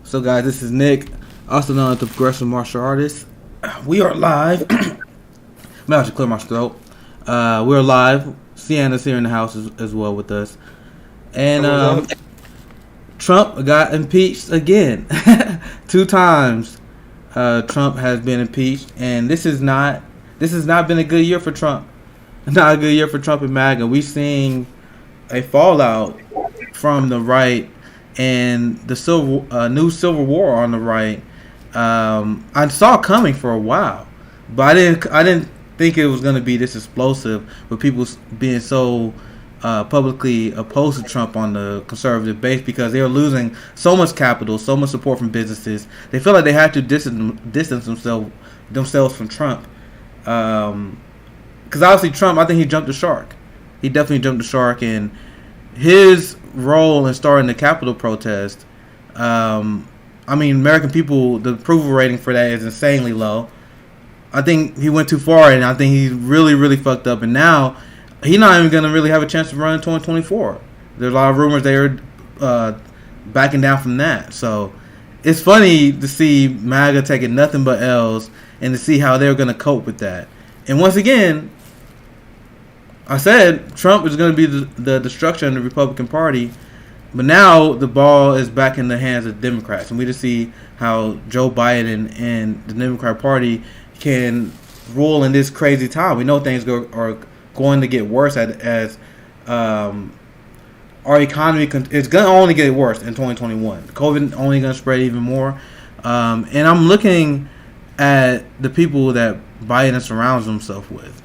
So, guys, this is Nick, also known as the Progressive Martial Artist. We are live. May I should clear my throat. We're live. Sienna's here in the house as well with us. And Trump got impeached again. 2 times Trump has been impeached. And this has not been a good year for Trump. Not a good year for Trump and MAGA. We're seeing a fallout from the right and the new civil war on the right. I saw coming for a while, but I didn't think it was going to be this explosive with people being so publicly opposed to Trump on the conservative base because they are losing so much capital, so much support from businesses. They feel like they have to distance themselves from Trump. Because obviously Trump, I think he jumped the shark. He definitely jumped the shark, and his role in starting the Capitol protest, American people, the approval rating for that is insanely low. I think he went too far, and I think he really, really fucked up. And now, he's not even going to really have a chance to run in 2024. There's a lot of rumors they are backing down from that. So, it's funny to see MAGA taking nothing but L's and to see how they're going to cope with that. And once again, I said Trump is going to be the destruction of the Republican Party, but now the ball is back in the hands of Democrats, and we just see how Joe Biden and the Democrat Party can rule in this crazy time. We know things are going to get worse as our economy is going to only get worse in 2021. COVID only going to spread even more, and I'm looking at the people that Biden surrounds himself with.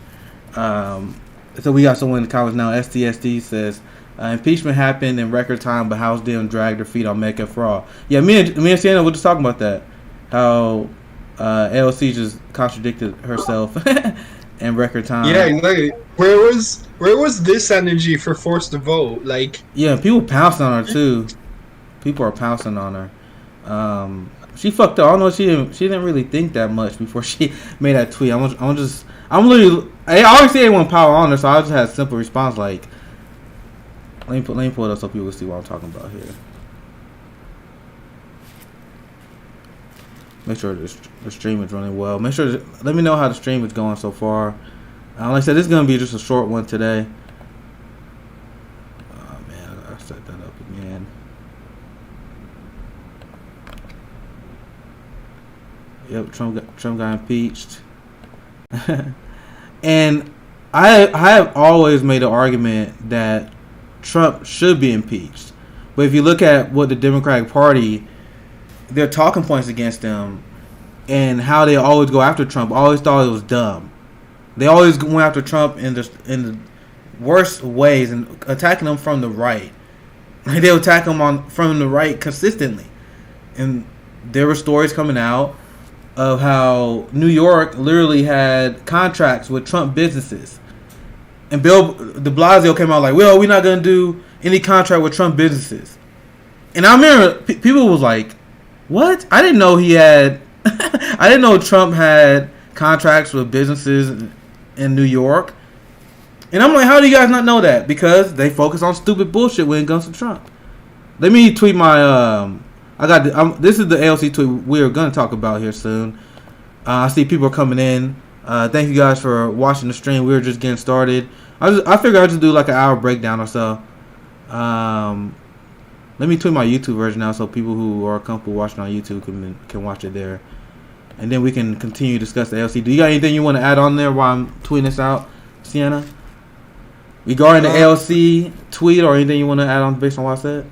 So we got someone in the comments now. STSD says impeachment happened in record time, but House didn't drag their feet on Medicare for all. Yeah, me and Sienna were just talking about that. How AOC just contradicted herself in record time. Yeah, like, where was this energy for forced to vote? Like, yeah, people pounced on her too. People are pouncing on her. She fucked up. I don't know. She didn't really think that much before she made that tweet. I'm literally. I always say everyone power on her, so I just had a simple response like, let me pull it up so people can see what I'm talking about here. Make sure the stream is running well. Let me know how the stream is going so far. Like I said, this is gonna be just a short one today. Oh man, I gotta set that up again. Yep, Trump got impeached. And I have always made an argument that Trump should be impeached. But if you look at what the Democratic Party, their talking points against them and how they always go after Trump, I always thought it was dumb. They always went after Trump in the worst ways and attacking him from the right. They would attack him from the right consistently. And there were stories coming out of how New York literally had contracts with Trump businesses. And Bill de Blasio came out like, well, we're not going to do any contract with Trump businesses. And I remember people was like, what? I didn't know he had... I didn't know Trump had contracts with businesses in New York. And I'm like, how do you guys not know that? Because they focus on stupid bullshit when it comes to Trump. Let me tweet my... this is the AOC tweet we're going to talk about here soon. I see people are coming in. Thank you guys for watching the stream. We were just getting started. I figured I'd just do like an hour breakdown or so. Let me tweet my YouTube version now so people who are comfortable watching on YouTube can watch it there. And then we can continue to discuss the AOC. Do you got anything you want to add on there while I'm tweeting this out, Sienna? Regarding the AOC tweet or anything you want to add on based on what I said?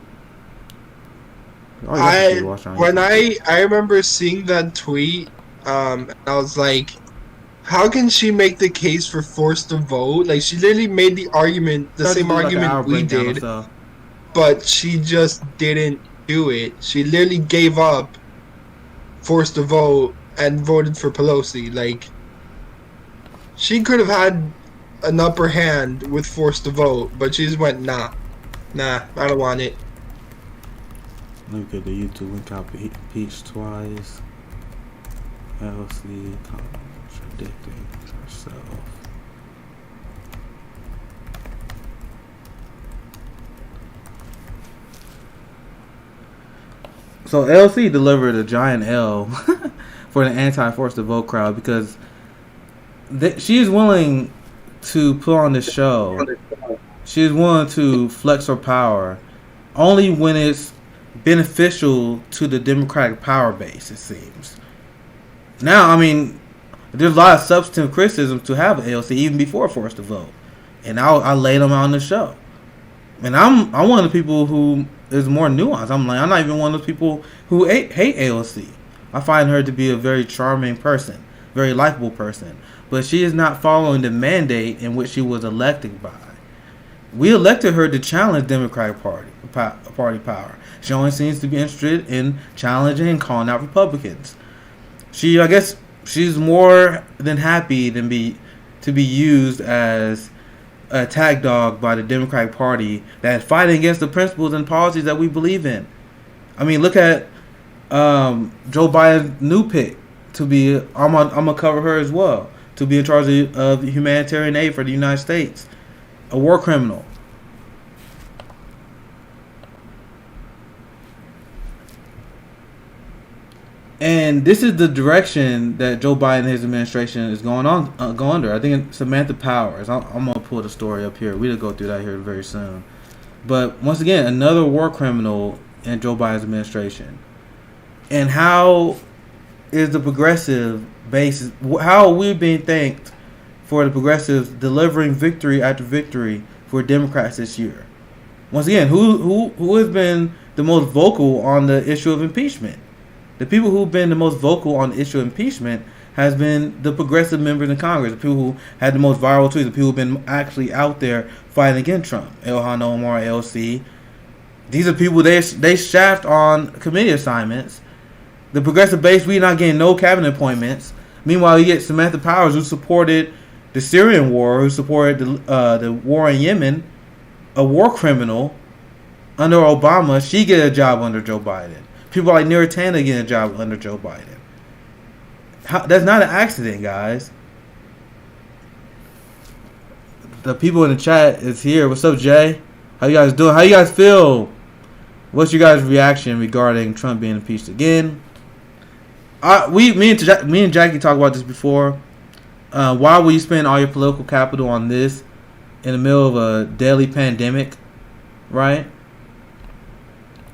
I remember seeing that tweet, and I was like, how can she make the case for forced to vote? Like, she literally made the argument, the same argument we did, but she just didn't do it. She literally gave up forced to vote and voted for Pelosi. Like, she could have had an upper hand with forced to vote, but she just went, nah, I don't want it. Let me get the YouTube link out. Impeached twice. LC contradicting herself. So AOC delivered a giant L for the anti-force to vote crowd because she is willing to put on this show. She is willing to flex her power only when it's beneficial to the Democratic power base, it seems. Now, I mean, there's a lot of substantive criticism to have AOC even before forced to vote. And I laid them out on the show. And I'm one of the people who is more nuanced. I'm not even one of those people who hate AOC. I find her to be a very charming person, very likable person. But she is not following the mandate in which she was elected by. We elected her to challenge Democratic Party power. She only seems to be interested in challenging and calling out Republicans. I guess she's more than happy to be used as a tag dog by the Democratic Party that is fighting against the principles and policies that we believe in. I mean, look at Joe Biden's new pick to be. I'm gonna cover her as well, to be in charge of humanitarian aid for the United States, a war criminal. And this is the direction that Joe Biden and his administration is going under. I think Samantha Powers. I'm gonna pull the story up here. We'll go through that here very soon. But once again, another war criminal in Joe Biden's administration. And how is the progressive base? How are we being thanked for the progressives delivering victory after victory for Democrats this year? Once again, who has been the most vocal on the issue of impeachment? The people who've been the most vocal on the issue of impeachment has been the progressive members in Congress, the people who had the most viral tweets, the people who've been actually out there fighting against Trump. Ilhan Omar, AOC. These are people they shaft on committee assignments. The progressive base, we not getting no cabinet appointments. Meanwhile, you get Samantha Powers, who supported the Syrian war, who supported the war in Yemen, a war criminal under Obama. She get a job under Joe Biden. People like Neera Tanden getting a job under Joe Biden. That's not an accident, guys. The people in the chat is here. What's up, Jay? How you guys doing? How you guys feel? What's your guys' reaction regarding Trump being impeached again? Me and Jackie talked about this before. Why would you spend all your political capital on this in the middle of a deadly pandemic, right?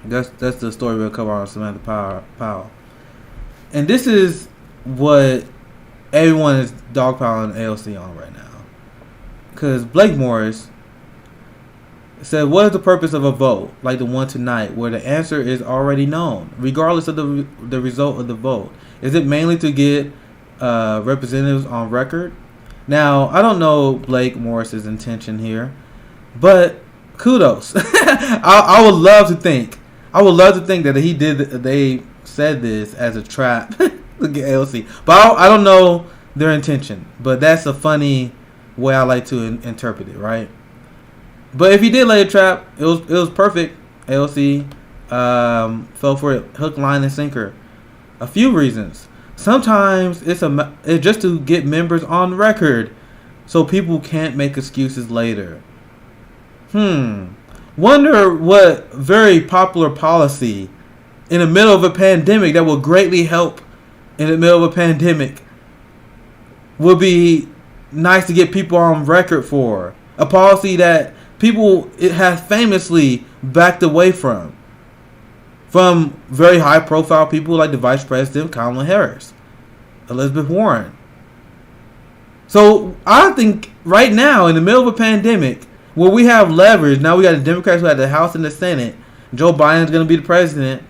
That's the story we'll cover on Samantha Powell. And this is what everyone is dogpiling AOC on right now. Because Blake Morris said, what is the purpose of a vote like the one tonight where the answer is already known, regardless of the result of the vote? Is it mainly to get representatives on record? Now, I don't know Blake Morris's intention here, but kudos. I would love to think that they said this as a trap to get AOC. But I don't know their intention. But that's a funny way I like to interpret it, right? But if he did lay a trap, it was perfect. AOC fell for it, hook, line, and sinker. A few reasons. Sometimes it's just to get members on record, so people can't make excuses later. Wonder what very popular policy in the middle of a pandemic that will greatly help in the middle of a pandemic would be nice to get people on record for. A policy that people have famously backed away from very high profile people like the Vice President Kamala Harris, Elizabeth Warren. So I think right now in the middle of a pandemic where we have leverage, now we got the Democrats who have the House and the Senate, Joe Biden's going to be the president.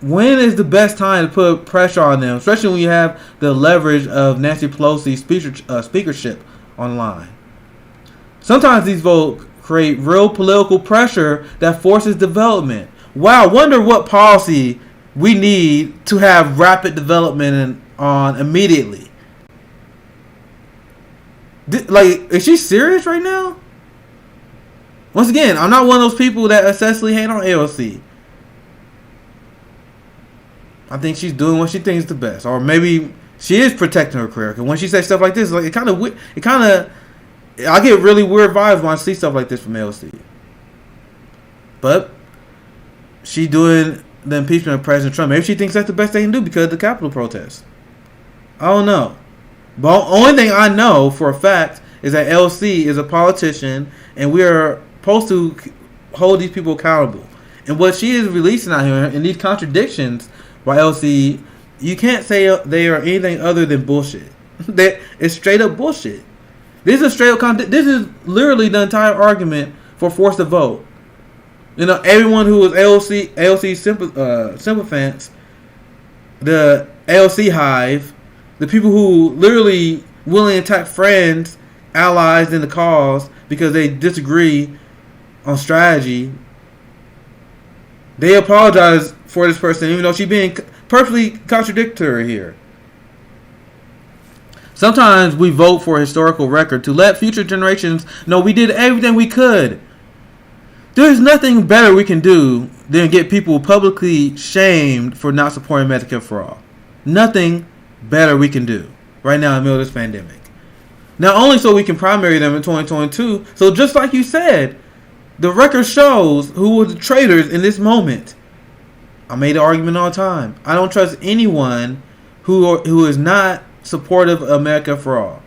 When is the best time to put pressure on them, especially when you have the leverage of Nancy Pelosi's speakership online? Sometimes these votes create real political pressure that forces development. Wow, wonder what policy we need to have rapid development on immediately. Like, is she serious right now? Once again, I'm not one of those people that excessively hate on AOC. I think she's doing what she thinks is the best, or maybe she is protecting her career. Because when she says stuff like this, like I get really weird vibes when I see stuff like this from AOC. But she doing the impeachment of President Trump. Maybe she thinks that's the best they can do because of the Capitol protests. I don't know. But the only thing I know for a fact is that LC is a politician, and we are supposed to hold these people accountable. And what she is releasing out here, and these contradictions by LC, you can't say they are anything other than bullshit. It's straight up bullshit. This is straight up this is literally the entire argument for force to vote. You know, everyone who was AOC sycophants, the AOC hive, the people who literally willingly attack friends, allies in the cause because they disagree on strategy, they apologize for this person even though she's being perfectly contradictory here. Sometimes we vote for a historical record to let future generations know we did everything we could. There's nothing better we can do than get people publicly shamed for not supporting Medicare for all. Nothing better we can do right now in the middle of this pandemic. Not only so we can primary them in 2022, so just like you said, the record shows who were the traitors in this moment. I made the argument all the time. I don't trust anyone who is not supportive of America for all.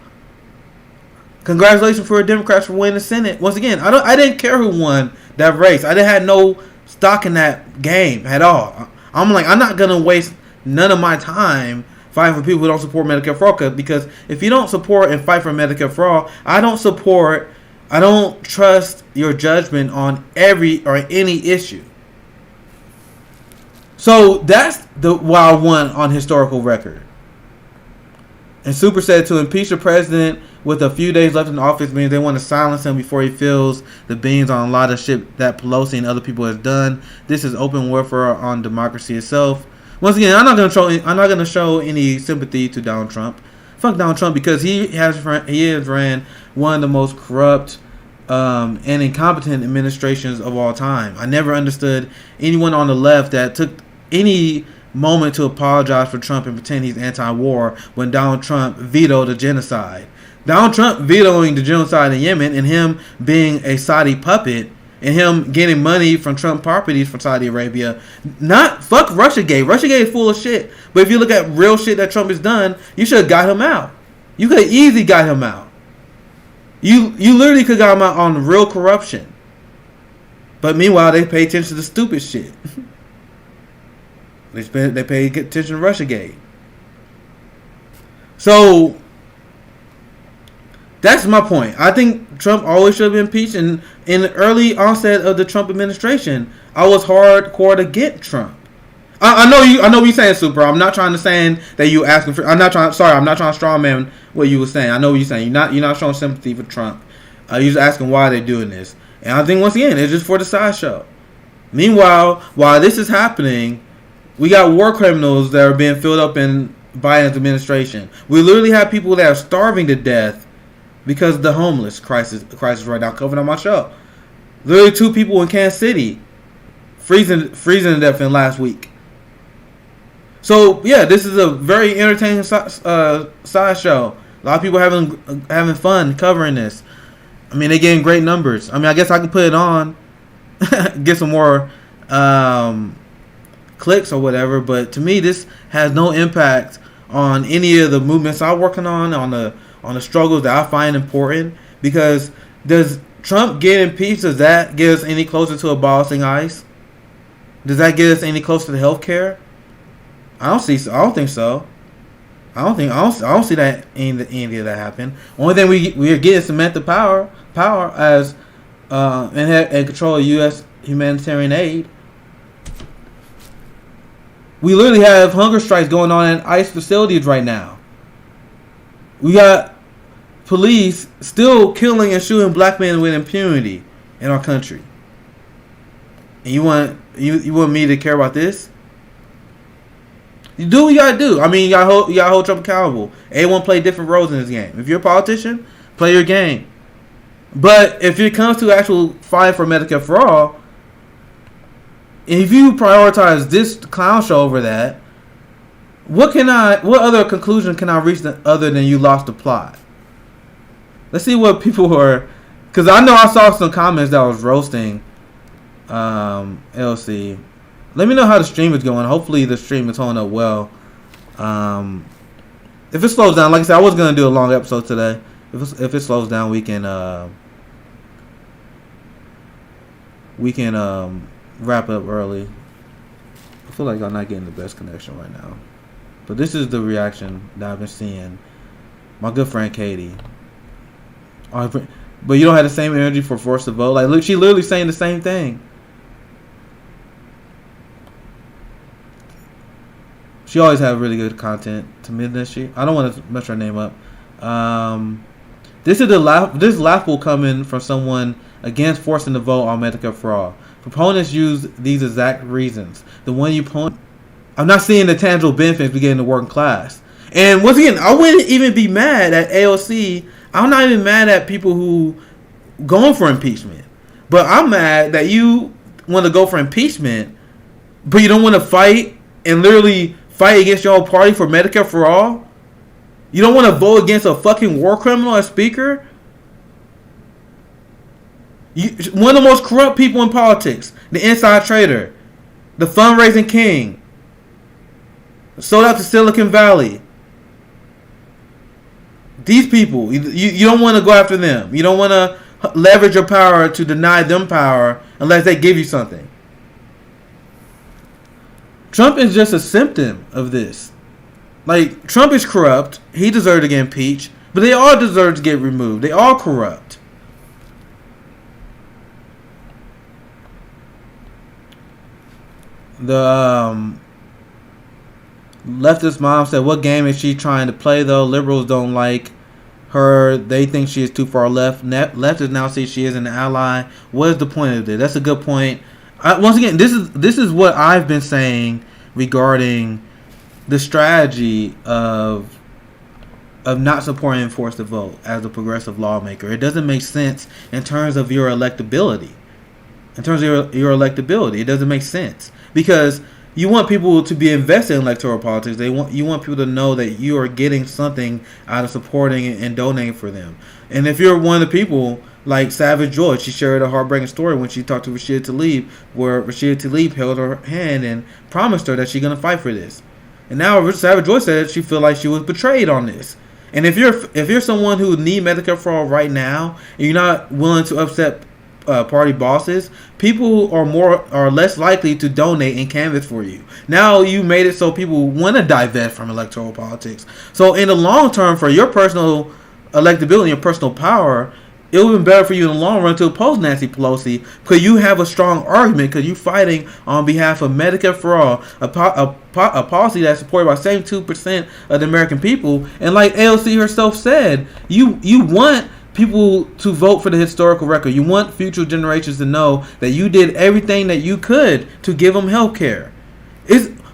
Congratulations for the Democrats for winning the Senate. Once again, I didn't care who won that race. I didn't have no stock in that game at all. I'm not gonna waste none of my time fighting for people who don't support Medicare for all. Because if you don't support and fight for Medicare for all, I don't trust your judgment on every or any issue. So that's why I won on historical record. And Super said to impeach the president with a few days left in office means they want to silence him before he feels the beans on a lot of shit that Pelosi and other people has done. This is open warfare on democracy itself. Once again, I'm not going to show any sympathy to Donald Trump. Fuck Donald Trump because he has ran one of the most corrupt and incompetent administrations of all time. I never understood anyone on the left that took any moment to apologize for Trump and pretend he's anti-war when Donald Trump vetoed the genocide. Donald Trump vetoing the genocide in Yemen and him being a Saudi puppet and him getting money from Trump properties from Saudi Arabia. Fuck Russiagate. Russiagate is full of shit. But if you look at real shit that Trump has done, you should have got him out. You could have easily got him out. You literally could have got him out on real corruption. But meanwhile, they pay attention to stupid shit. They pay attention to Russiagate. So that's my point. I think Trump always should have been impeached. And in the early onset of the Trump administration, I was hardcore to get Trump. I know what you're saying, Super. I'm not trying to say that you asking for. I'm not trying to strawman what you were saying. I know what you're saying. You're not showing sympathy for Trump. You're just asking why they're doing this. And I think once again, it's just for the sideshow. Meanwhile, while this is happening, we got war criminals that are being filled up in Biden's administration. We literally have people that are starving to death because of the homeless crisis right now, covered on my show. Literally 2 people in Kansas City freezing to death in last week. So yeah, this is a very entertaining sideshow. A lot of people having fun covering this. I mean, they're getting great numbers. I mean, I guess I can put it on, get some more clicks or whatever, but to me this has no impact on any of the movements I'm working on the struggles that I find important. Because does Trump get impeached, does that get us any closer to abolishing ICE? Does that get us any closer to health care? I don't think so. I don't see that any of that happen. Only thing we are getting cement the power as and control of U.S. humanitarian aid. We literally have hunger strikes going on in ICE facilities right now. We got police still killing and shooting black men with impunity in our country. And you want me to care about this? You do what you gotta do. I mean, you gotta hold Trump accountable. Everyone play different roles in this game. If you're a politician, play your game. But if it comes to actual fight for Medicare for all, if you prioritize this clown show over that, what other conclusion can I reach other than you lost the plot? Let's see what people were, because I know I saw some comments that was roasting LC. Let me know how the stream is going. Hopefully the stream is holding up well. If it slows down, like I said, I was gonna do a long episode today. If it slows down, we can wrap up early. I feel like I'm not getting the best connection right now, but this is the reaction that I've been seeing. My good friend Katie. But you don't have the same energy for Force to Vote. Like, look, she literally saying the same thing. She always have really good content to me, doesn't she? I don't want to mess her name up. This laughable coming from someone against forcing the vote on Medicare for all. Proponents use these exact reasons. The one you point, I'm not seeing the tangible benefits beginning the working class. And once again, I wouldn't even be mad at AOC. I'm not even mad at people who going for impeachment. But I'm mad that you want to go for impeachment, but you don't want to fight and literally fight against your own party for Medicare for all. You don't want to vote against a fucking war criminal as speaker. One of the most corrupt people in politics, the inside trader, the fundraising king, sold out to Silicon Valley. These people, you don't want to go after them. You don't want to leverage your power to deny them power unless they give you something. Trump is just a symptom of this. Like, Trump is corrupt. He deserved to get impeached. But they all deserve to get removed. They all corrupt. The leftist mom said, what game is she trying to play, though? Liberals don't like her. They think she is too far left. Leftists now see she is an ally. What is the point of this? That's a good point. Once again, this is what I've been saying regarding the strategy of not supporting Force to Vote as a progressive lawmaker. It doesn't make sense in terms of your electability. In terms of your electability, it doesn't make sense because you want people to be invested in electoral politics. You want people to know that you are getting something out of supporting and donating for them. And if you're one of the people like Savage Joy, she shared a heartbreaking story when she talked to Rashida Tlaib, where Rashida Tlaib held her hand and promised her that she's gonna fight for this. And now Savage Joy said she feel like she was betrayed on this. And if you're someone who need Medicare for all right now, and you're not willing to upset party bosses, people are less likely to donate and canvass for you. Now you made it so people want to divest from electoral politics. So in the long term, for your personal electability and personal power, it would have been better for you in the long run to oppose Nancy Pelosi because you have a strong argument because you're fighting on behalf of Medicare for all, a policy that's supported by 72% of the American people. And like AOC herself said, you want people to vote for the historical record. You want future generations to know that you did everything that you could to give them health care.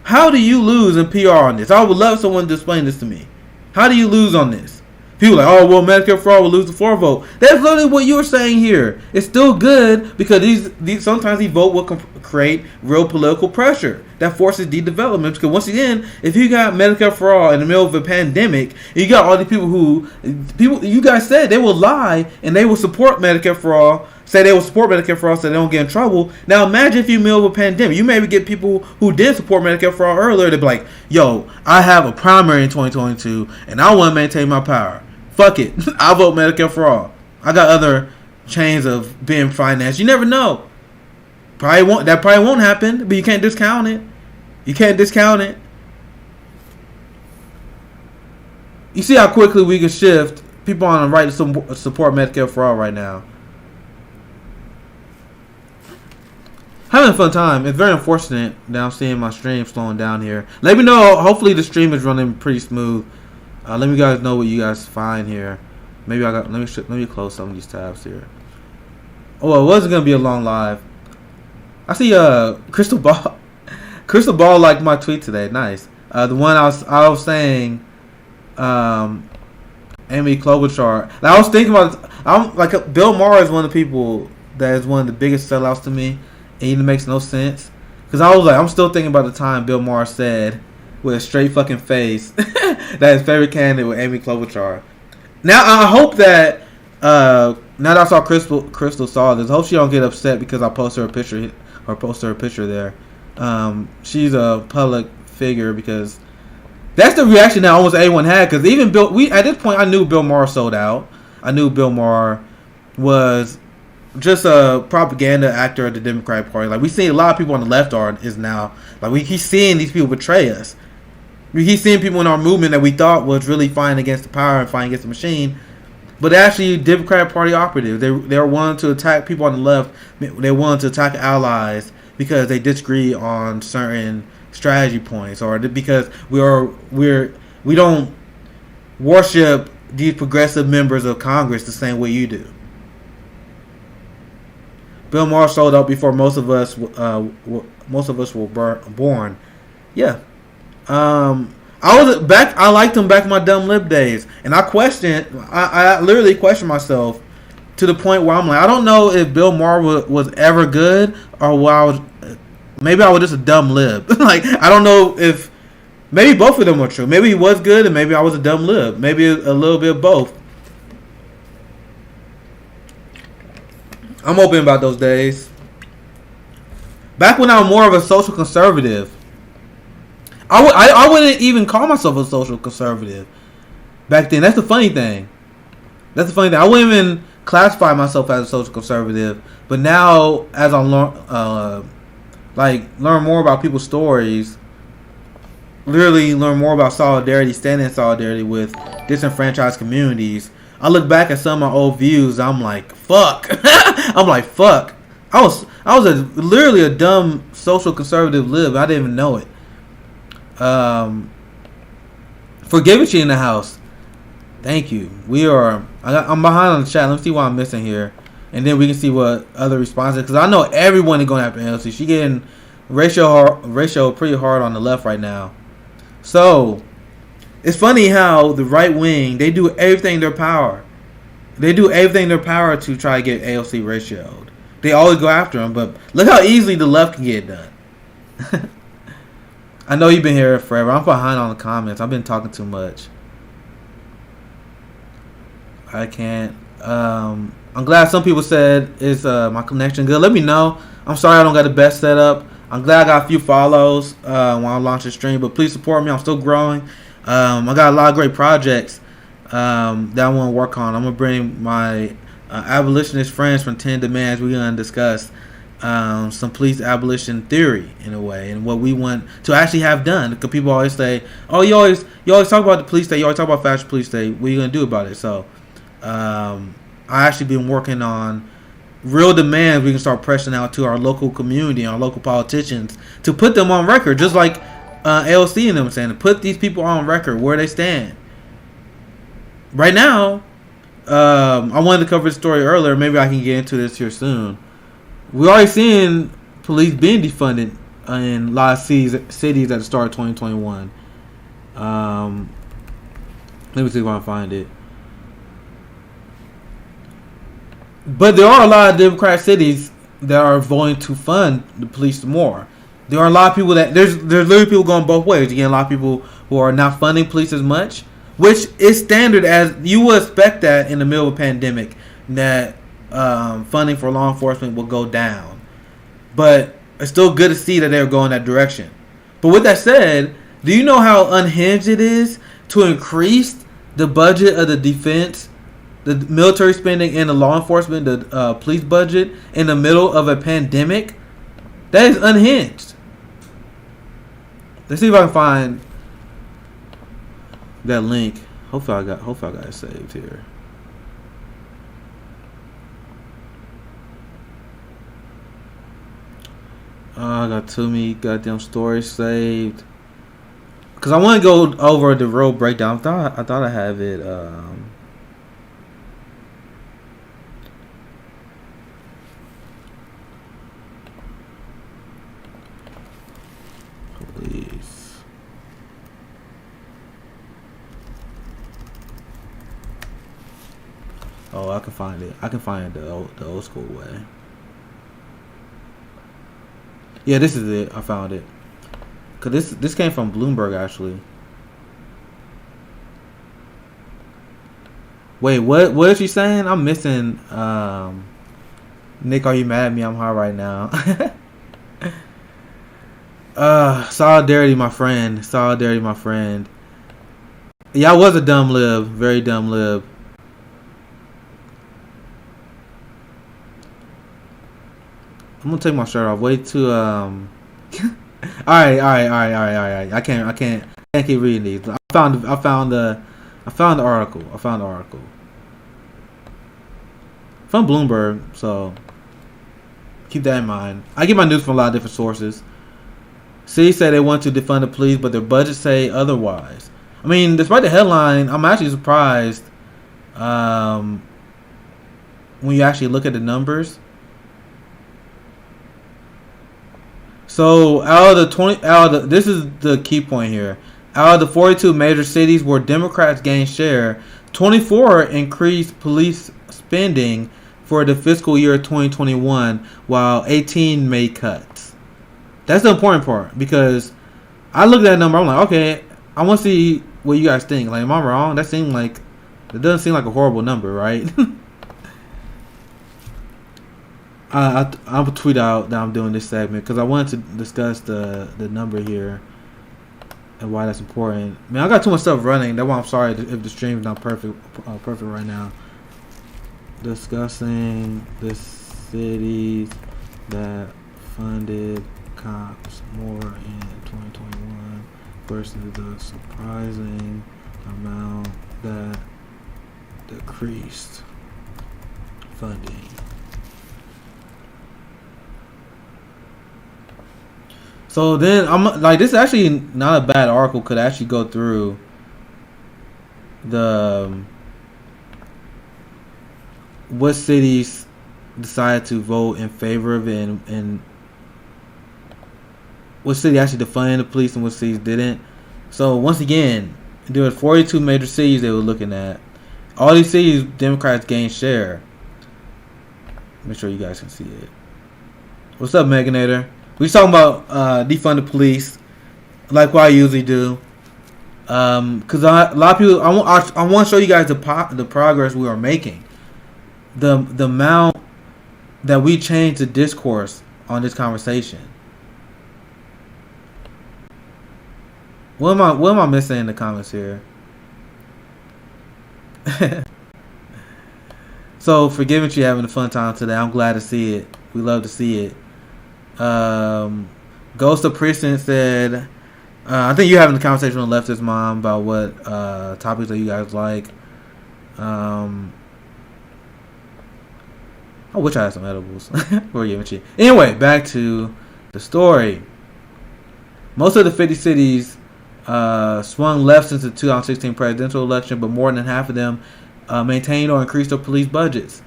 How do you lose in PR on this? I would love someone to explain this to me. How do you lose on this? People are like, oh, well, Medicare for all will lose the floor vote. That's literally what you're saying here. It's still good because these sometimes these vote will create real political pressure that forces de-development. Because once again, if you got Medicare for all in the middle of a pandemic, you got all these people you guys said they will lie and they will support Medicare for all. Say they will support Medicare for all so they don't get in trouble. Now imagine if you're in the middle of a pandemic. You maybe get people who did support Medicare for all earlier to be like, yo, I have a primary in 2022 and I want to maintain my power. Fuck it. I'll vote Medicare for all. I got other chains of being financed. You never know. That probably won't happen, but you can't discount it. You can't discount it. You see how quickly we can shift people on the right to support Medicare for all right now. Having a fun time. It's very unfortunate that I'm seeing my stream slowing down here. Let me know. Hopefully the stream is running pretty smooth. Let me guys know what you guys find here. Maybe let me close some of these tabs here. Oh, it wasn't gonna be a long live. I see Crystal Ball. Crystal Ball liked my tweet today. Nice. The one I was saying, Amy Klobuchar. Now, I was thinking about. I'm like Bill Maher is one of the people that is one of the biggest sellouts to me, and it makes no sense. Because I was like, I'm still thinking about the time Bill Maher said with a straight fucking face that his favorite candidate was Amy Klobuchar. Now I hope that now that I saw Crystal saw this, I hope she don't get upset because I posted her picture there. she's a public figure because that's the reaction that almost everyone had. Because even at this point, I knew Bill Maher sold out. I knew Bill Maher was just a propaganda actor of the Democratic Party. Like we see a lot of people on the left is now like we keep seeing these people betray us. We keep seeing people in our movement that we thought was really fighting against the power and fighting against the machine, but actually Democratic Party operatives. They're willing to attack people on the left. They're willing to attack allies because they disagree on certain strategy points, or because we don't worship these progressive members of Congress the same way you do. Bill Maher sold out before most of us were born. Yeah. I liked him back in my dumb lib days, and I literally questioned myself to the point where I'm like, I don't know if Bill Maher was ever good, or maybe I was just a dumb lib. Like I don't know if maybe both of them were true. Maybe he was good, and maybe I was a dumb lib. Maybe a little bit of both. I'm open about those days. Back when I was more of a social conservative, I wouldn't even call myself a social conservative back then. That's the funny thing. I wouldn't even classify myself as a social conservative. But now, as I learn more about people's stories, literally learn more about solidarity, standing in solidarity with disenfranchised communities, I look back at some of my old views. I'm like, fuck. I was literally a dumb social conservative lib. I didn't even know it. Forgivity in the house. Thank you. I'm behind on the chat. Let me see what I'm missing here, and then we can see what other responses. Because I know everyone is going after AOC. She getting ratio pretty hard on the left right now. So it's funny how the right wing, they do everything in their power. They do everything in their power to try to get AOC ratioed. They always go after him, but look how easily the left can get it done. I know you've been here forever. I'm behind on the comments. I've been talking too much. I can't. I'm glad some people said, is my connection good? Let me know. I'm sorry I don't got the best setup. I'm glad I got a few follows when I launch the stream, but please support me. I'm still growing. I got a lot of great projects that I want to work on. I'm going to bring my abolitionist friends from 10 Demands. We're going to discuss some police abolition theory in a way, and what we want to actually have done. Because people always say, "Oh, you always talk about the police state. You always talk about fascist police state. What are you going to do about it?" So, I actually been working on real demands we can start pressing out to our local community and our local politicians to put them on record, just like AOC and them saying, to put these people on record where they stand. Right now, I wanted to cover the story earlier. Maybe I can get into this here soon. We're already seeing police being defunded in a lot of cities at the start of 2021. Let me see if I can find it. But there are a lot of Democratic cities that are voting to fund the police more. There are a lot of people that there's literally people going both ways. Again, a lot of people who are not funding police as much, which is standard, as you would expect that in the middle of a pandemic, that funding for law enforcement will go down. But it's still good to see that they're going that direction. But with that said, do you know how unhinged it is to increase the budget of the defense, the military spending, and the law enforcement, the police budget in the middle of a pandemic? That is unhinged. Let's see if I can find that link. Hopefully I got it saved here. I got too many goddamn stories saved. Cause I want to go over the real breakdown. I thought I have it. Please. Oh, I can find it. I can find it the old school way. Yeah, this is it. I found it. Cause this came from Bloomberg actually. Wait, what is she saying? I'm missing. Nick, are you mad at me? I'm high right now. Solidarity, my friend. Solidarity, my friend. Yeah, I was a dumb lib. Very dumb lib. I'm gonna take my shirt off. Wait to Alright. I can't keep reading these. I found the article. From Bloomberg, so keep that in mind. I get my news from a lot of different sources. Cities say they want to defund the police, but their budgets say otherwise. I mean, despite the headline, I'm actually surprised when you actually look at the numbers. So this is the key point here. Out of the 42 major cities where Democrats gained share, 24 increased police spending for the fiscal year 2021, while 18 made cuts. That's the important part, because I looked at that number. I'm like, okay, I want to see what you guys think. Like, am I wrong? It doesn't seem like a horrible number, right? I'll tweet out that I'm doing this segment because I wanted to discuss the number here and why that's important. Man, I got too much stuff running. That's why I'm sorry if the stream's not perfect right now. Discussing the cities that funded cops more in 2021 versus the surprising amount that decreased funding. So then I'm like, this is actually not a bad article. Could actually go through what cities decided to vote in favor of it, and what city actually defunded the police and what cities didn't. So once again, there were 42 major cities they were looking at. All these cities, Democrats gained share. Make sure you guys can see it. What's up, Meganator? We talking about defund the police, like what I usually do. Because a lot of people, I want to show you guys the progress we are making. The amount that we changed the discourse on this conversation. What am I missing in the comments here? So forgiving you having a fun time today. I'm glad to see it. We love to see it. Ghost of Precinct said, I think you're having a conversation with Leftist Mom about what topics that you guys like. I wish I had some edibles. Anyway, back to the story. Most of the 50 cities swung left since the 2016 presidential election, but more than half of them maintained or increased their police budgets.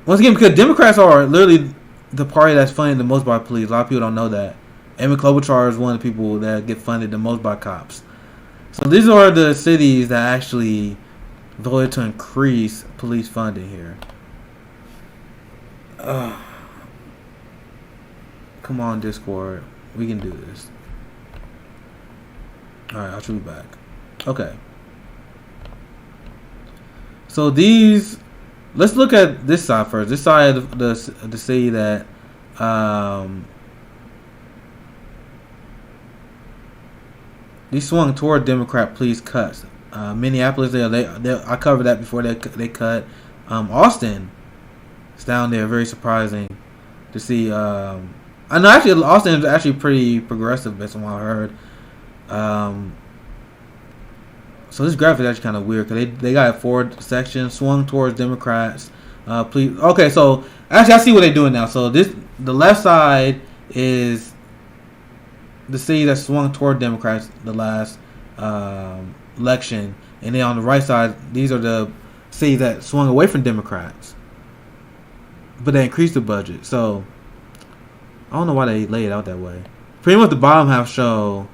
Once again, because Democrats are literally the party that's funded the most by police. A lot of people don't know that. Amy Klobuchar is one of the people that get funded the most by cops. So these are the cities that actually voted to increase police funding here. Come on, Discord. We can do this. Alright, I'll be back. Okay. So these... Let's look at this side first. This side of the city that they swung toward Democrat police cuts. Minneapolis, they I covered that before they cut. Austin, it's down there. Very surprising to see. I know actually Austin is actually pretty progressive based on what I heard. So this graphic is actually kind of weird because they got a forward section swung towards Democrats. Please, okay. So actually, I see what they're doing now. So the left side is the city that swung toward Democrats the last election, and then on the right side, these are the cities that swung away from Democrats, but they increased the budget. So I don't know why they lay it out that way. Pretty much the bottom half show.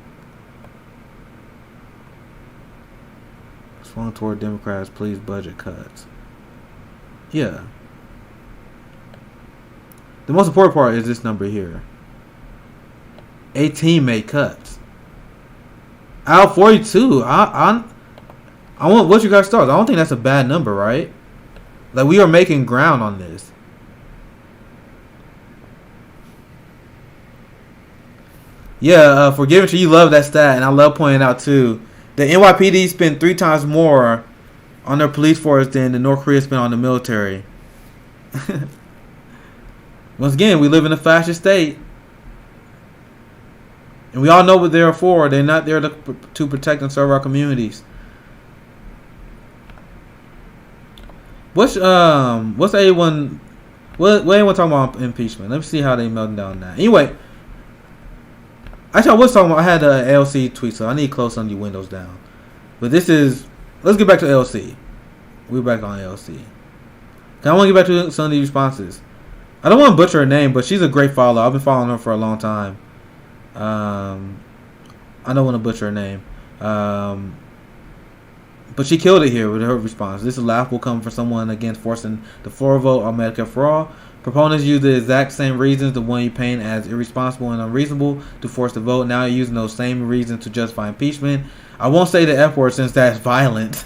Swung toward Democrats, please budget cuts. Yeah. The most important part is this number here. 18 made cuts. Out 42. I want what's your guys' thoughts? I don't think that's a bad number, right? Like, we are making ground on this. Yeah, for giving to you love that stat, and I love pointing out too. The NYPD spent 3 times more on their police force than the North Korea spent on the military. Once again, we live in a fascist state, and we all know what they're for. They're not there to protect and serve our communities. What's A1? What anyone talking about impeachment? Let me see how they melting down that. Anyway, actually, I was talking about. I had a AOC tweet, so I need to close some of the windows down. But this is. Let's get back to AOC. We're back on AOC. I want to get back to some of these responses. I don't want to butcher her name, but she's a great follower. I've been following her for a long time. I don't want to butcher her name. But she killed it here with her response. This is laughable coming from someone against forcing the floor vote on Medicare for all. Proponents use the exact same reasons, the one you paint as irresponsible and unreasonable, to force the vote. Now you're using those same reasons to justify impeachment. I won't say the F word since that's violent.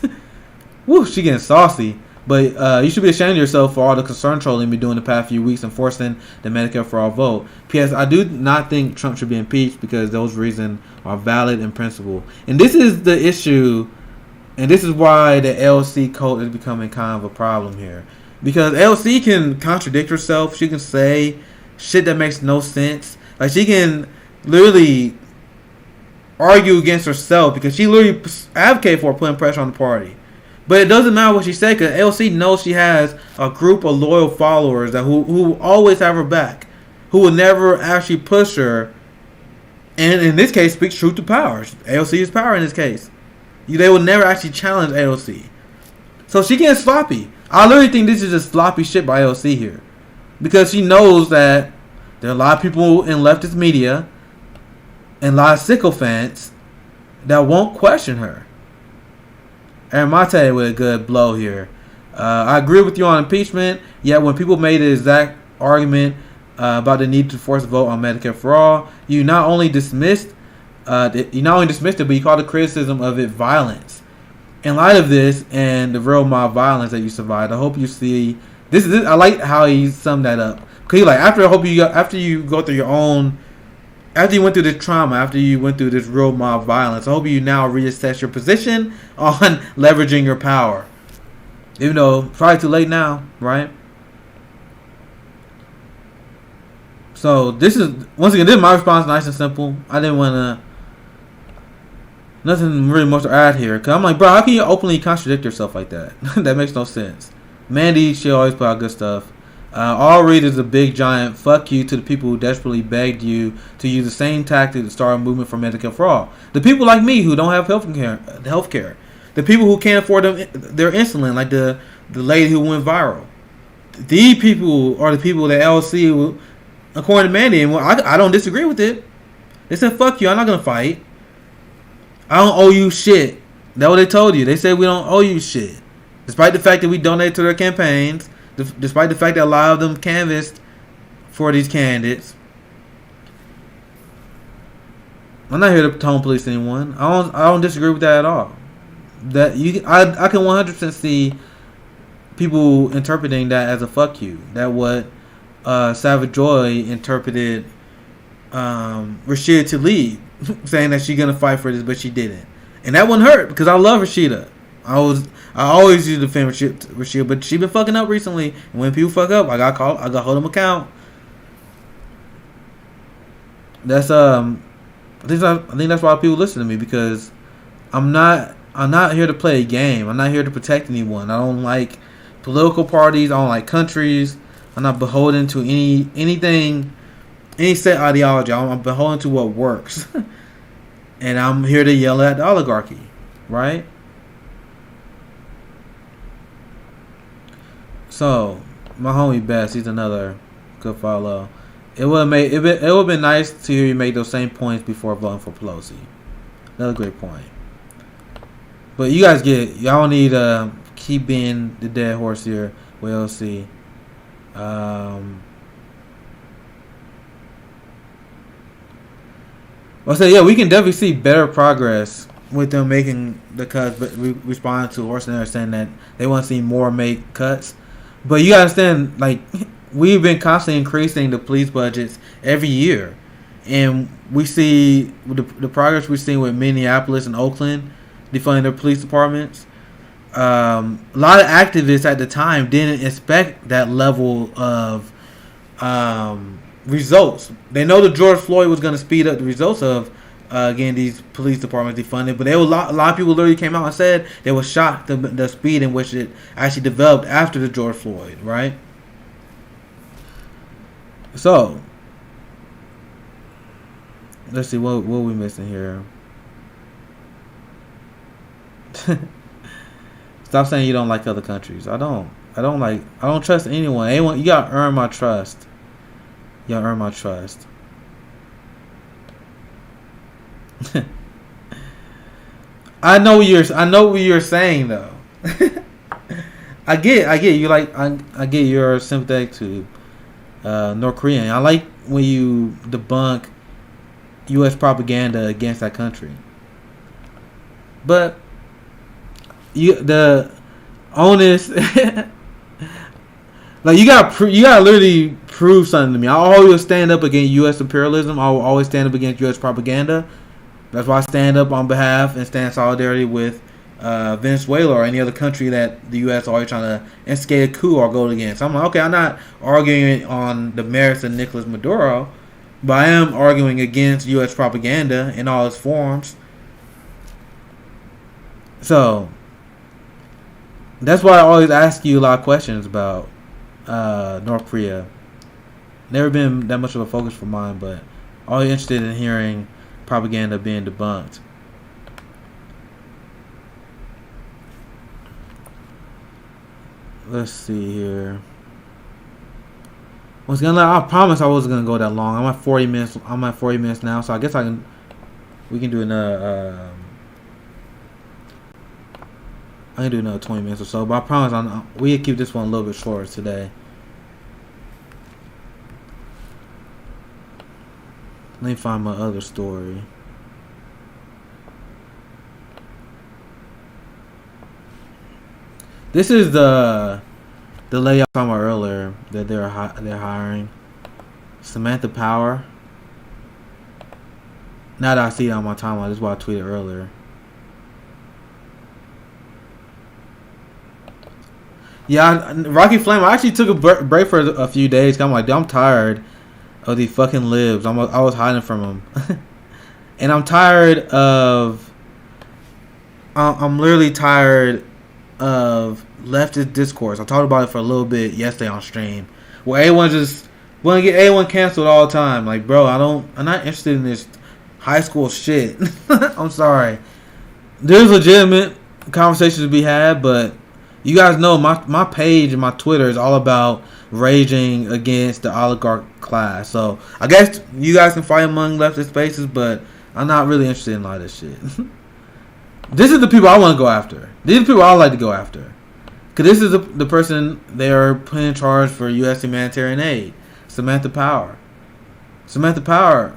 Woo, she getting saucy. But you should be ashamed of yourself for all the concern trolling you've been doing the past few weeks and forcing the Medicare for all vote. P.S. I do not think Trump should be impeached because those reasons are valid in principle. And this is the issue, and this is why the AOC cult is becoming kind of a problem here. Because AOC can contradict herself. She can say shit that makes no sense. Like, she can literally argue against herself because she literally advocated for putting pressure on the party. But it doesn't matter what she said because AOC knows she has a group of loyal followers that who always have her back, who will never actually push her, and in this case speaks truth to power. AOC is power in this case. They will never actually challenge AOC. So she getting sloppy. I literally think this is just sloppy shit by AOC here. Because she knows that there are a lot of people in leftist media and a lot of sycophants that won't question her. And Mate with a good blow here. I agree with you on impeachment. Yet when people made the exact argument about the need to force a vote on Medicare for all, you not only dismissed it, but you called the criticism of it violence. In light of this and the real mob violence that you survived, I hope you see this. I like how he summed that up. Because he like after you go through your own. After you went through this trauma, after you went through this real mob violence, I hope you now reassess your position on leveraging your power. Even though probably too late now, right? So this is once again, this is my response, nice and simple. I didn't want to nothing really much to add here. Cause I'm like, bro, how can you openly contradict yourself like that? That makes no sense. Mandy, she always put out good stuff. All read is a big giant fuck you to the people who desperately begged you to use the same tactic to start a movement for Medicare for all. The people like me who don't have health care. The people who can't afford their insulin, like the lady who went viral. These people are the people that LC, according to Mandy, and I don't disagree with it. They said, fuck you, I'm not going to fight. I don't owe you shit. That's what they told you. They said we don't owe you shit. Despite the fact that we donated to their campaigns, despite the fact that a lot of them canvassed for these candidates. I'm not here to tone police anyone. I don't disagree with that at all. I can 100% see people interpreting that as a fuck you. That what Savage Joy interpreted Rashida Tlaib saying that she's gonna fight for this, but she didn't, and that wouldn't hurt because I love Rashida. I always used to defend Rashida, but she been fucking up recently. And when people fuck up, I got hold them account. That's I think that's why people listen to me, because I'm not here to play a game. I'm not here to protect anyone. I don't like political parties. I don't like countries. I'm not beholden to anything, any set ideology. I'm beholden to what works. And I'm here to yell at the oligarchy, right? So, my homie Best, he's another good follow. It would have been nice to hear you make those same points before voting for Pelosi. Another great point. But you guys get it. Y'all need to keep being the dead horse here. We'll see. I'll say, yeah, we can definitely see better progress with them making the cuts, but responding to Horse and saying that they want to see more make cuts. But you gotta understand, like, we've been constantly increasing the police budgets every year, and we see the progress we've seen with Minneapolis and Oakland defunding their police departments. A lot of activists at the time didn't expect that level of results. They know that George Floyd was going to speed up the results of getting these police departments defunded, but a lot of people literally came out and said they were shocked the speed in which it actually developed after the George Floyd, right? So, let's see, what are we missing here? Stop saying you don't like other countries. I don't trust anyone. You gotta earn my trust. I know what you're saying though. I get you I get you're sympathetic to North Korea. I like when you debunk U.S. propaganda against that country. But the onus, like you gotta literally prove something to me. I always stand up against U.S. imperialism. I will always stand up against U.S. propaganda. That's why I stand up on behalf and stand in solidarity with Venezuela or any other country that the U.S. always trying to instigate a coup or go against. I'm like, okay, I'm not arguing on the merits of Nicolas Maduro, but I am arguing against U.S. propaganda in all its forms. So that's why I always ask you a lot of questions about North Korea. Never been that much of a focus for mine, but always interested in hearing propaganda being debunked. Let's see here. I promise I wasn't gonna go that long. I'm at 40 minutes now, so I guess we can do another. I can do another 20 minutes or so, but I promise we can keep this one a little bit shorter today. Let me find my other story. This is the lady I was talking about earlier that they're hiring, Samantha Power. Now that I see it on my timeline, this is what I tweeted earlier. Yeah, Rocky Flame. I actually took a break for a few days. I'm like, dude, I'm tired of these fucking libs. I was hiding from them, and I'm tired of. I'm literally tired of leftist discourse. I talked about it for a little bit yesterday on stream, where everyone just want to get everyone canceled all the time. Like, bro, I'm not interested in this high school shit. I'm sorry. There's legitimate conversations to be had, but. You guys know my page and my Twitter is all about raging against the oligarch class. So I guess you guys can fight among leftist spaces, but I'm not really interested in a lot of this shit. This is the people I want to go after. These are the people I like to go after. Because this is the person they are putting in charge for U.S. humanitarian aid. Samantha Power. Samantha Power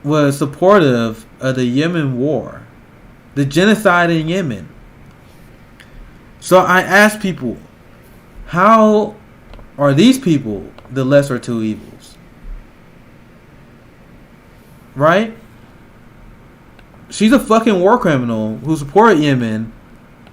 was supportive of the Yemen war. The genocide in Yemen. So I ask people, how are these people the lesser two evils? Right? She's a fucking war criminal who supported Yemen,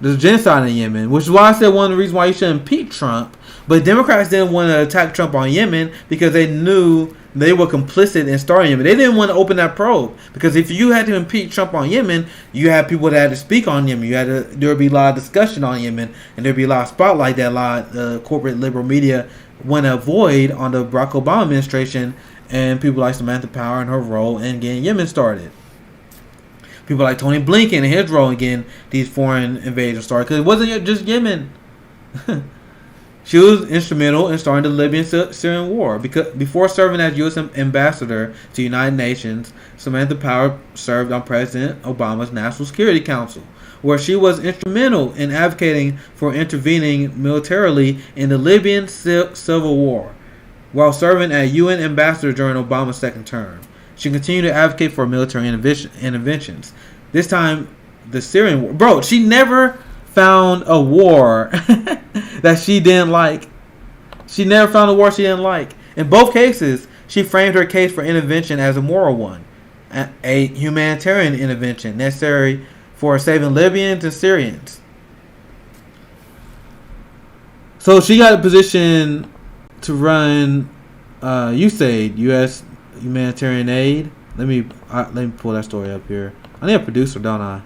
the genocide in Yemen, which is why I said one of the reasons why you should impeach Trump. But Democrats didn't want to attack Trump on Yemen because they knew they were complicit in starting Yemen. They didn't want to open that probe because if you had to impeach Trump on Yemen, you had people that had to speak on Yemen. There would be a lot of discussion on Yemen, and there'd be a lot of spotlight that a lot of corporate liberal media want to avoid on the Barack Obama administration and people like Samantha Power and her role in getting Yemen started. People like Tony Blinken and his role in getting these foreign invasions started, because it wasn't just Yemen. She was instrumental in starting the Libyan-Syrian war. Because before serving as U.S. ambassador to the United Nations, Samantha Power served on President Obama's National Security Council, where she was instrumental in advocating for intervening militarily in the Libyan civil war, while serving as UN ambassador during Obama's second term. She continued to advocate for military interventions. This time, the Syrian war. Bro, she never found a war that she didn't like. She never found a war she didn't like. In both cases, she framed her case for intervention as a moral one, a humanitarian intervention necessary for saving Libyans and Syrians. So she got a position to run USAID, U.S. Humanitarian Aid. Let me pull that story up here. I need a producer, don't I?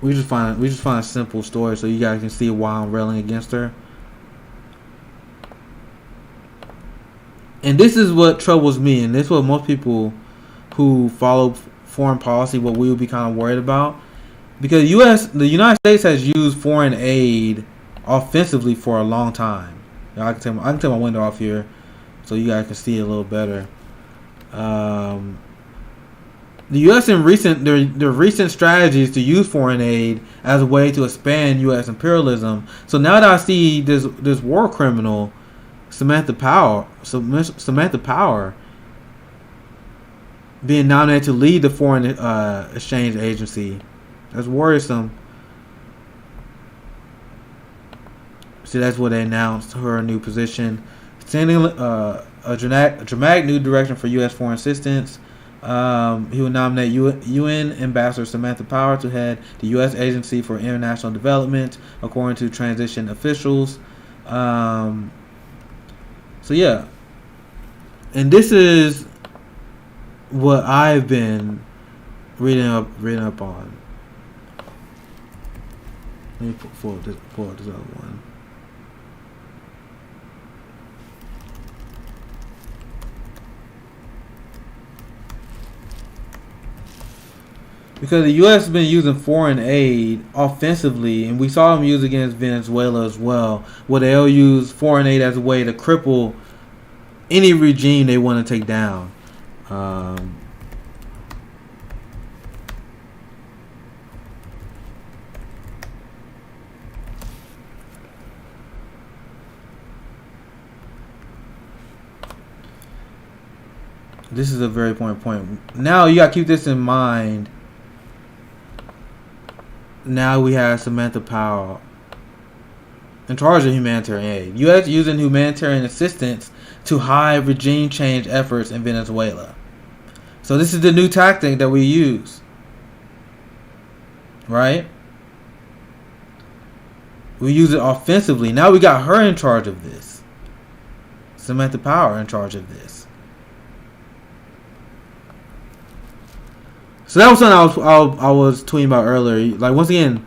We just find a simple story so you guys can see why I'm railing against her. And this is what troubles me, and this is what most people who follow foreign policy, what we would be kind of worried about, because the United States has used foreign aid offensively for a long time. I can take my window off here so you guys can see it a little better. The U.S. in their recent strategies to use foreign aid as a way to expand U.S. imperialism. So now that I see this war criminal, Samantha Power, being nominated to lead the Foreign Exchange Agency, that's worrisome. See, that's what they announced her new position, sending a dramatic new direction for U.S. foreign assistance. He would nominate UN Ambassador Samantha Power to head the U.S. Agency for International Development, according to transition officials. So yeah, and this is what I've been reading up on. Let me pull up this other one. Because the U.S. has been using foreign aid offensively, and we saw them use against Venezuela as well, where they'll use foreign aid as a way to cripple any regime they want to take down. This is a very important point. Now you gotta keep this in mind. Now we have Samantha Power in charge of humanitarian aid. U.S. using humanitarian assistance to hide regime change efforts in Venezuela. So this is the new tactic that we use. Right? We use it offensively. Now we got her in charge of this. Samantha Power in charge of this. So that was something I was tweeting about earlier. Like, once again,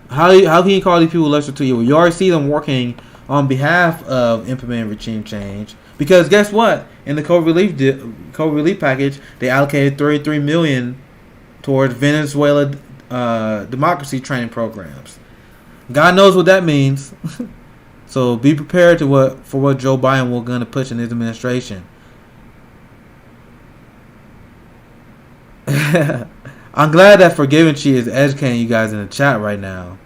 how can you call these people lesser to evil? You already see them working on behalf of implementing regime change. Because guess what? In the COVID relief package, they allocated $33 million towards Venezuela democracy training programs. God knows what that means. So be prepared for what Joe Biden will gonna push in his administration. I'm glad that Forgiving Chi is educating you guys in the chat right now.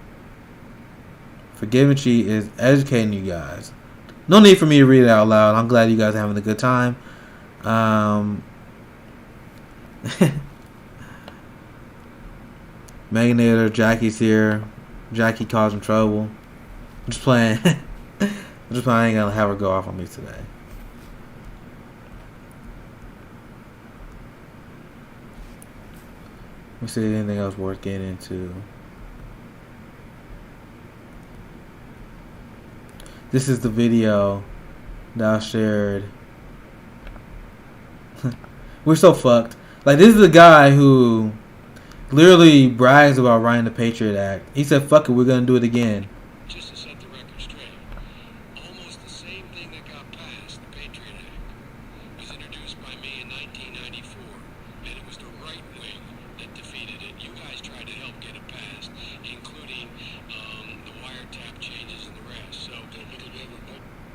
Forgiving Chi is educating you guys. No need for me to read it out loud. I'm glad you guys are having a good time. Meganator, Jackie's here. Jackie causing trouble. I'm just playing. I ain't gonna have her go off on me today. Let me see if anything else worth getting into. This is the video that I shared. We're so fucked. Like, this is the guy who literally brags about writing the Patriot Act. He said, fuck it, we're gonna do it again. Just to set the record straight, almost the same thing that got passed, the Patriot Act, was introduced by me in 1994, and it was the right wing that defeated it. You guys tried to help get it passed, including the wiretap changes and the rest. So,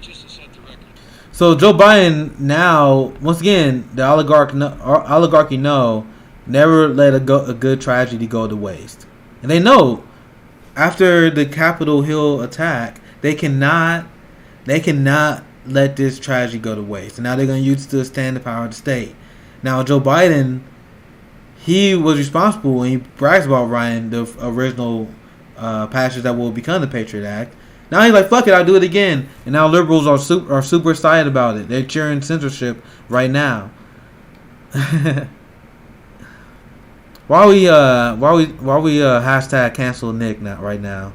just to set the record. So Joe Biden now, once again, the oligarchy never let a good tragedy go to waste, and they know after the Capitol Hill attack, they cannot let this tragedy go to waste. And now they're going to use it to extend the power of the state. Now Joe Biden, he was responsible, and he brags about writing the original passage that will become the Patriot Act. Now he's like, fuck it, I'll do it again. And now liberals are super excited about it. They're cheering censorship right now. Why we hashtag cancel Nick right now?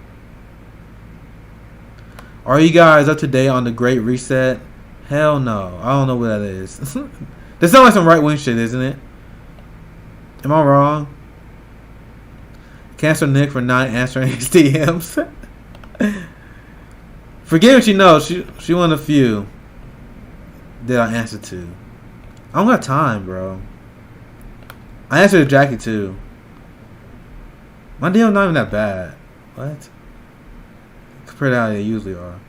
Are you guys up to date on the Great Reset? Hell no. I don't know what that is. That sounds like some right wing shit, isn't it? Am I wrong? Cancel Nick for not answering his DMs. Forget what you know. She one of the few that I answer to. I don't got time, bro. I answered to Jackie too. My DM's not even that bad. What? Compared to how they usually are.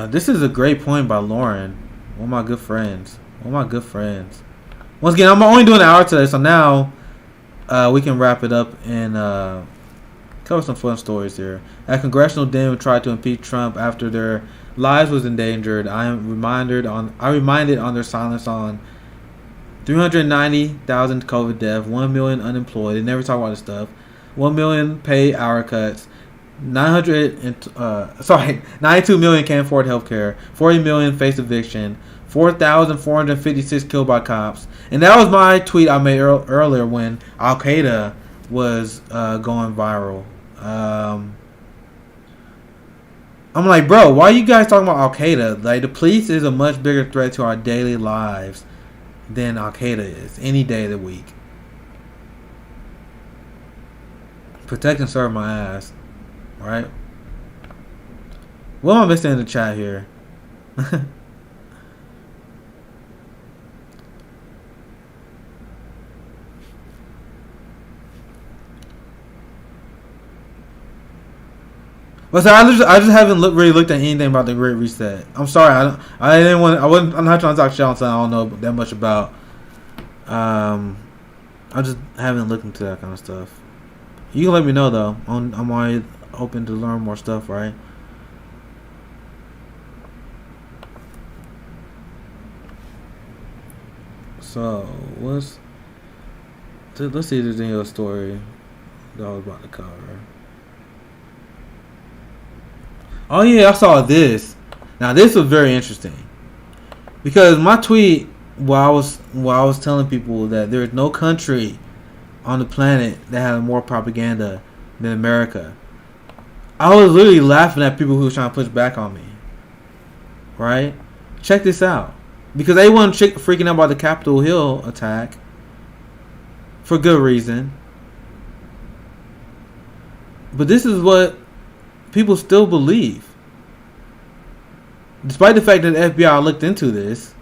This is a great point by Lauren. One of my good friends. Once again, I'm only doing an hour today, so now we can wrap it up and cover some fun stories here. A congressional den tried to impeach Trump after their lives was endangered. I reminded on their silence on 390,000 COVID deaths, 1 million unemployed. They never talk about this stuff. 1 million paid hour cuts. 92 million can't afford health care. 40 million face eviction. 4,456 killed by cops. And that was my tweet I made earlier when Al Qaeda was going viral. I'm like, bro, why are you guys talking about Al Qaeda? Like, the police is a much bigger threat to our daily lives than Al Qaeda is any day of the week. Protect and serve my ass. Right? What am I missing in the chat here? But so I just haven't really looked at anything about the Great Reset. I'm sorry, I'm not trying to talk shit on something I don't know that much about. I just haven't looked into that kind of stuff. You can let me know though. I'm always open to learn more stuff, right? So let's see if there's any other story that I was about to cover. Oh yeah, I saw this. Now this was very interesting because my tweet while I was telling people that there is no country on the planet that has more propaganda than America. I was literally laughing at people who were trying to push back on me. Right? Check this out. Because they weren't freaking out about the Capitol Hill attack. For good reason. But this is what people still believe. Despite the fact that the FBI looked into this.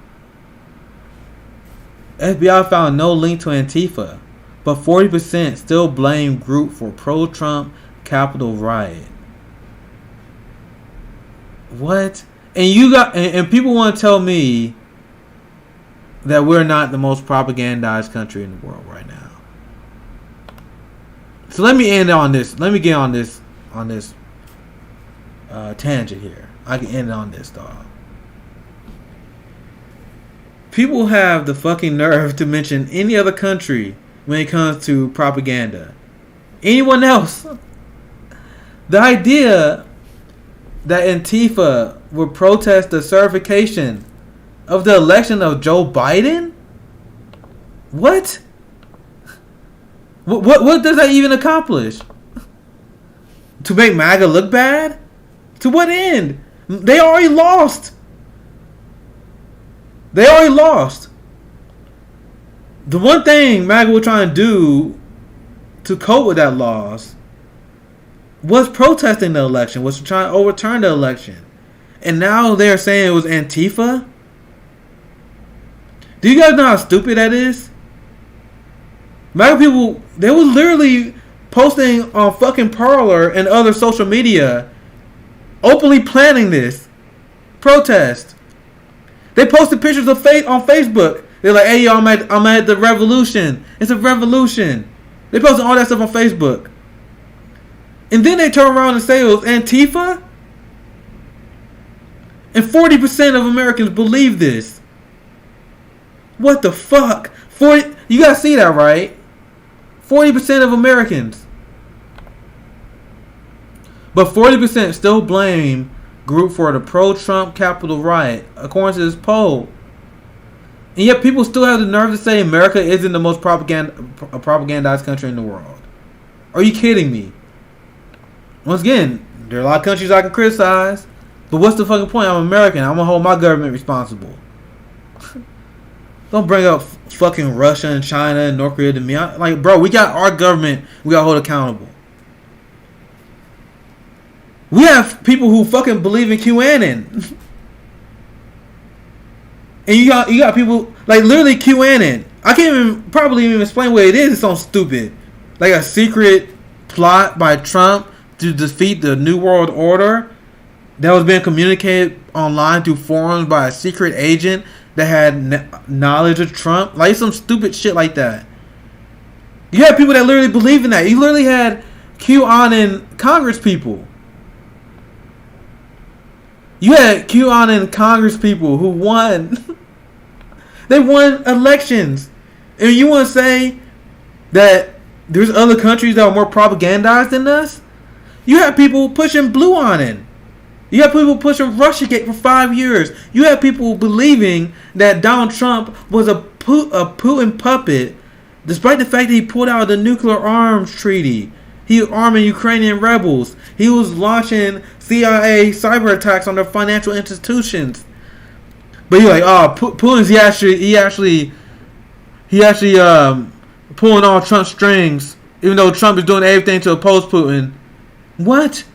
FBI found no link to Antifa. But 40% still blame group for pro-Trump Capitol riot. What? And people want to tell me that we're not the most propagandized country in the world right now. So let me end on this. Let me get on this tangent here. I can end on this, dog. People have the fucking nerve to mention any other country when it comes to propaganda. Anyone else? The idea that Antifa would protest the certification of the election of Joe Biden? What? What does that even accomplish? To make MAGA look bad? To what end? They already lost. The one thing MAGA was trying to do to cope with that loss was protesting the election, was trying to overturn the election. And now they're saying it was Antifa? Do you guys know how stupid that is? MAGA people, they were literally posting on fucking Parler and other social media, openly planning this protest. They posted pictures of on Facebook. They're like, hey, yo, I'm at the revolution. It's a revolution. They posted all that stuff on Facebook. And then they turn around and say it was Antifa? And 40% of Americans believe this. What the fuck? You gotta see that, right? 40% of Americans. But 40% still blame group for the pro-Trump Capitol riot, according to this poll. And yet people still have the nerve to say America isn't the most propagandized country in the world. Are you kidding me? Once again, there are a lot of countries I can criticize, but what's the fucking point? I'm American. I'm gonna hold my government responsible. Don't bring up fucking Russia and China and North Korea to me. Like, bro, we got our government. We got to hold accountable. We have people who fucking believe in QAnon. And you got people, like, literally QAnon. I can't probably even explain what it is. It's so stupid. Like a secret plot by Trump to defeat the New World Order that was being communicated online through forums by a secret agent that had knowledge of Trump. Like some stupid shit like that. You had people that literally believe in that. You literally had QAnon Congress people. You had QAnon Congress people who won. They won elections. And you want to say that there's other countries that are more propagandized than us? You have people pushing blue on it. You have people pushing Russiagate for 5 years. You have people believing that Donald Trump was a Putin puppet, despite the fact that he pulled out of the nuclear arms treaty. He was arming Ukrainian rebels. He was launching CIA cyber attacks on their financial institutions. But you're like, oh, Putin's he actually pulling all Trump's strings, even though Trump is doing everything to oppose Putin. What?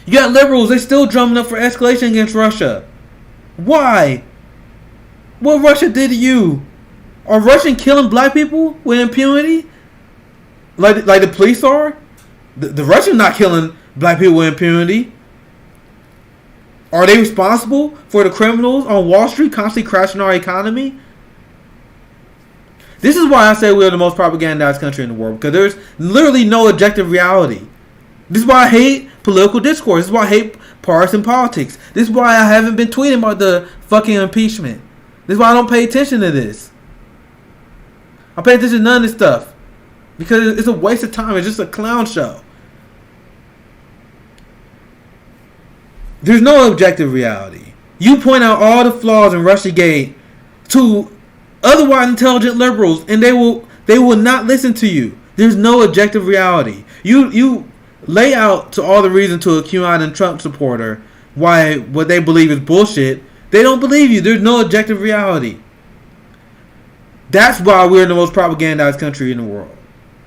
You got liberals, they still drumming up for escalation against Russia. Why? What Russia did to you? Are Russians killing black people with impunity? Like the police are? The Russians not killing black people with impunity. Are they responsible for the criminals on Wall Street constantly crashing our economy? This is why I say we're the most propagandized country in the world, because there's literally no objective reality. This is why I hate political discourse. This is why I hate partisan politics. This is why I haven't been tweeting about the fucking impeachment. This is why I don't pay attention to this. I pay attention to none of this stuff, because it's a waste of time. It's just a clown show. There's no objective reality. You point out all the flaws in Russiagate to otherwise intelligent liberals, and they will not listen to you. There's no objective reality. You lay out to all the reason to a QAnon Trump supporter why what they believe is bullshit. They don't believe you. There's no objective reality. That's why we're the most propagandized country in the world.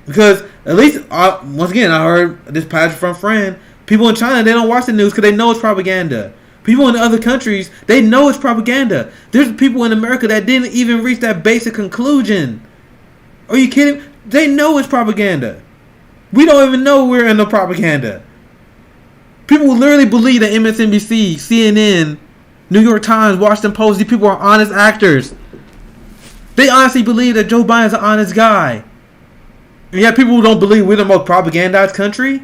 Because at least, once again, I heard this passage from a friend. People in China, they don't watch the news because they know it's propaganda. People in other countries, they know it's propaganda. There's people in America that didn't even reach that basic conclusion. Are you kidding? They know it's propaganda. We don't even know we're in the propaganda. People literally believe that MSNBC, CNN, New York Times, Washington Post, these people are honest actors. They honestly believe that Joe Biden's an honest guy. And yet people who don't believe we're the most propagandized country.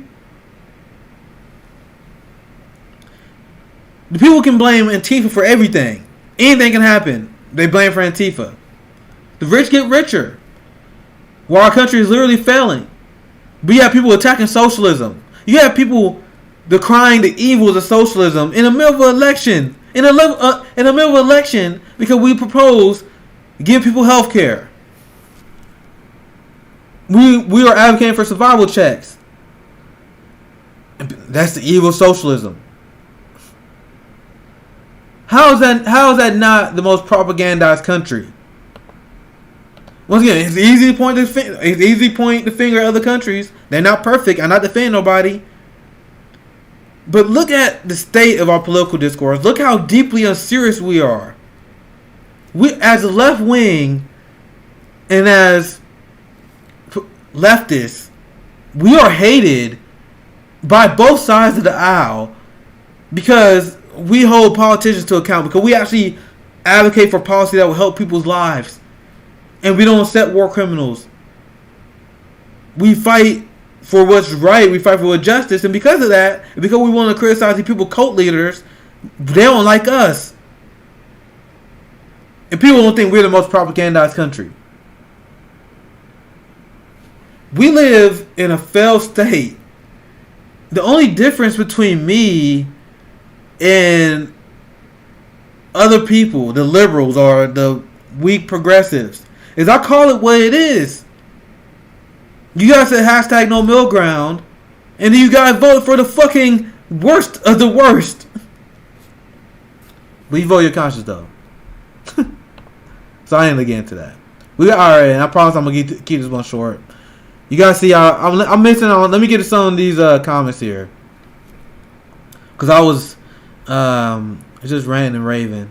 The people can blame Antifa for everything. Anything can happen. They blame for Antifa. The rich get richer, while our country is literally failing. But you have people attacking socialism. You have people decrying the evils of socialism in the middle of an election. In the middle of an election, because we propose give people health care. We are advocating for survival checks. That's the evil of socialism. How is that not the most propagandized country? Once again, it's easy to point the finger at other countries. They're not perfect. I'm not defending nobody. But look at the state of our political discourse. Look how deeply unserious we are. We, as a left wing and as leftists, we are hated by both sides of the aisle because we hold politicians to account, because we actually advocate for policy that will help people's lives. And we don't accept war criminals. We fight for what's right. We fight for what's justice. And because of that, because we want to criticize these people, cult leaders, they don't like us. And people don't think we're the most propagandized country. We live in a failed state. The only difference between me and other people, the liberals or the weak progressives, is I call it what it is. You guys said hashtag no middle ground, and then you guys voted for the fucking worst of the worst. But you vote your conscience though. So I ain't gonna get into that. We got alright, and I promise I'm gonna keep this one short. You guys see, I'm missing on. Let me get to some of these comments here, cause I was just ranting and raving.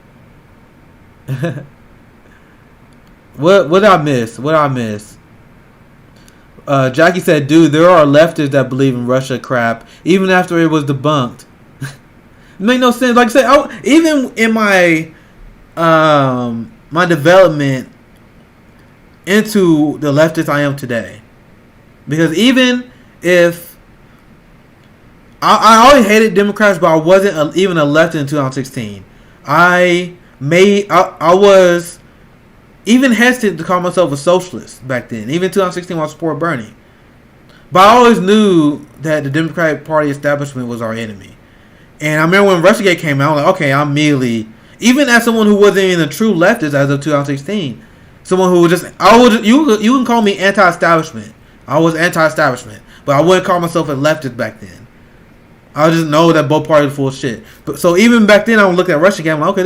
What did I miss? What did I miss? Jackie said, "Dude, there are leftists that believe in Russia crap, even after it was debunked." It made no sense. Like I said, even in my my development into the leftist I am today, because even if I always hated Democrats, but I wasn't even a leftist in 2016. I was even hesitant to call myself a socialist back then. Even 2016, when I supported Bernie, but I always knew that the Democratic Party establishment was our enemy. And I remember when Russiagate came out, I was like, okay, I'm immediately, even as someone who wasn't even a true leftist as of 2016, someone who was just, you can call me anti-establishment. I was anti-establishment, but I wouldn't call myself a leftist back then. I just know that both parties are full of shit. But so even back then, I would look at Russiagate, I'm like, okay,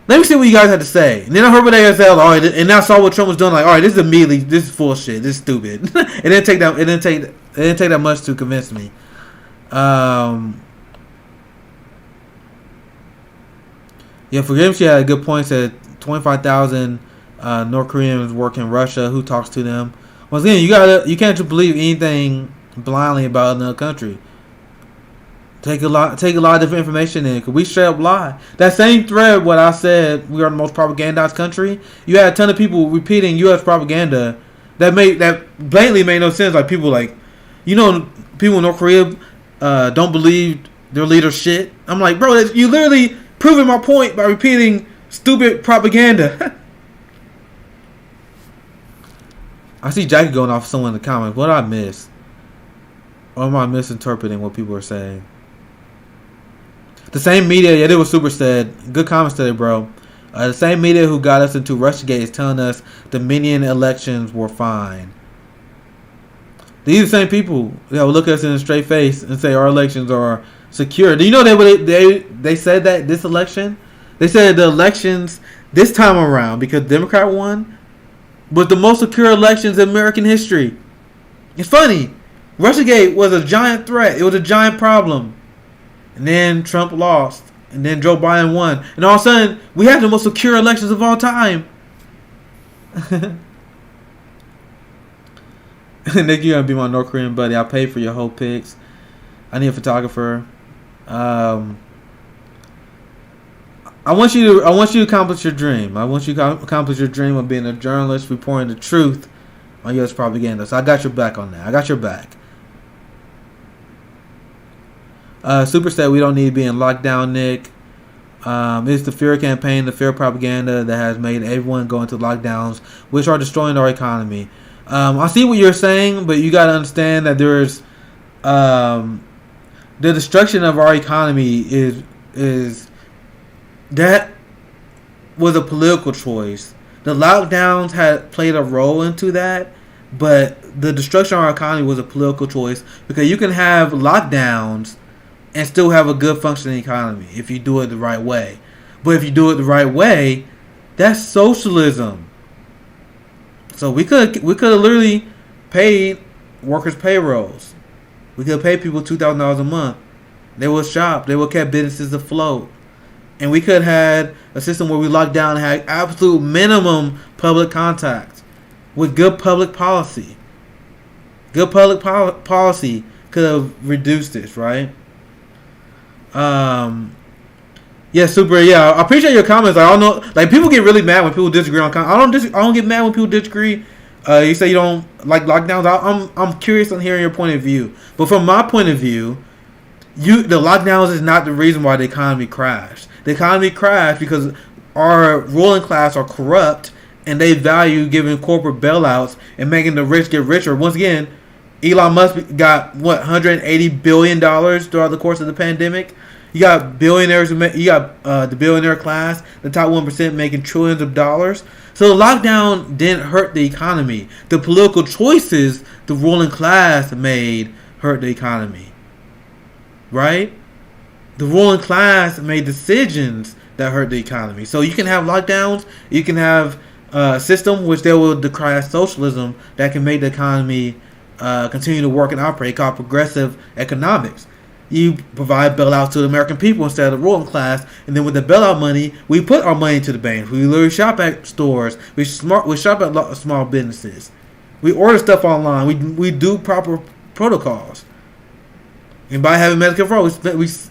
let me see what you guys had to say. And then I heard what they said, all right, and I saw what Trump was doing, like, all right, this is full shit. This is stupid. It didn't take that much to convince me. Yeah, for him, she had a good point. Said 25,000 North Koreans work in Russia. Who talks to them? Once again, you can't just believe anything blindly about another country. Take a lot of different information in, because we straight up lie. That same thread, what I said, we are the most propagandized country. You had a ton of people repeating U.S. propaganda that blatantly made no sense. Like people people in North Korea don't believe their leader shit. I'm like, bro, you literally proving my point by repeating stupid propaganda. I see Jackie going off someone in the comments. What did I miss? Or am I misinterpreting what people are saying? The same media, yeah, they were super said. Good comments today, bro. The same media who got us into Russiagate is telling us Dominion elections were fine. These are the same people that will look at us in a straight face and say our elections are secure. Do you know they said that this election? They said the elections this time around, because Democrat won, was the most secure elections in American history. It's funny. Russiagate was a giant threat. It was a giant problem. And then Trump lost. And then Joe Biden won. And all of a sudden, we had the most secure elections of all time. Nick, you're going to be my North Korean buddy. I'll pay for your whole pics. I need a photographer. I want you to accomplish your dream. I want you to accomplish your dream of being a journalist reporting the truth on U.S. propaganda. So I got your back on that. I got your back. Super said we don't need to be in lockdown, Nick. It's the fear campaign, the fear propaganda that has made everyone go into lockdowns, which are destroying our economy. I see what you're saying, but you got to understand that there's the destruction of our economy is that was a political choice. The lockdowns had played a role into that, but the destruction of our economy was a political choice, because you can have lockdowns and still have a good functioning economy if you do it the right way. But if you do it the right way, that's socialism. So we could have literally paid workers payrolls. We could have paid people $2,000 a month. They would shop. They would kept businesses afloat. And we could have had a system where we locked down and had absolute minimum public contact with good public policy. Good public policy could have reduced this, right? Yeah, super. Yeah, I appreciate your comments. I don't know, like, people get really mad when people disagree on comments. I don't get mad when people disagree. You say you don't like lockdowns. I'm curious on hearing your point of view. But from my point of view, the lockdowns is not the reason why the economy crashed. The economy crashed because our ruling class are corrupt and they value giving corporate bailouts and making the rich get richer. Once again, Elon Musk got what $180 billion throughout the course of the pandemic. You got billionaires. You got the billionaire class, the top 1% making trillions of dollars. So the lockdown didn't hurt the economy. The political choices the ruling class made hurt the economy. Right? The ruling class made decisions that hurt the economy. So you can have lockdowns. You can have a system which they will decry as socialism that can make the economy continue to work and operate, called progressive economics. You provide bailouts to the American people instead of the ruling class, and then with the bailout money, we put our money into the banks. We literally shop at stores. We shop at small businesses. We order stuff online. We do proper protocols. And by having medical fraud,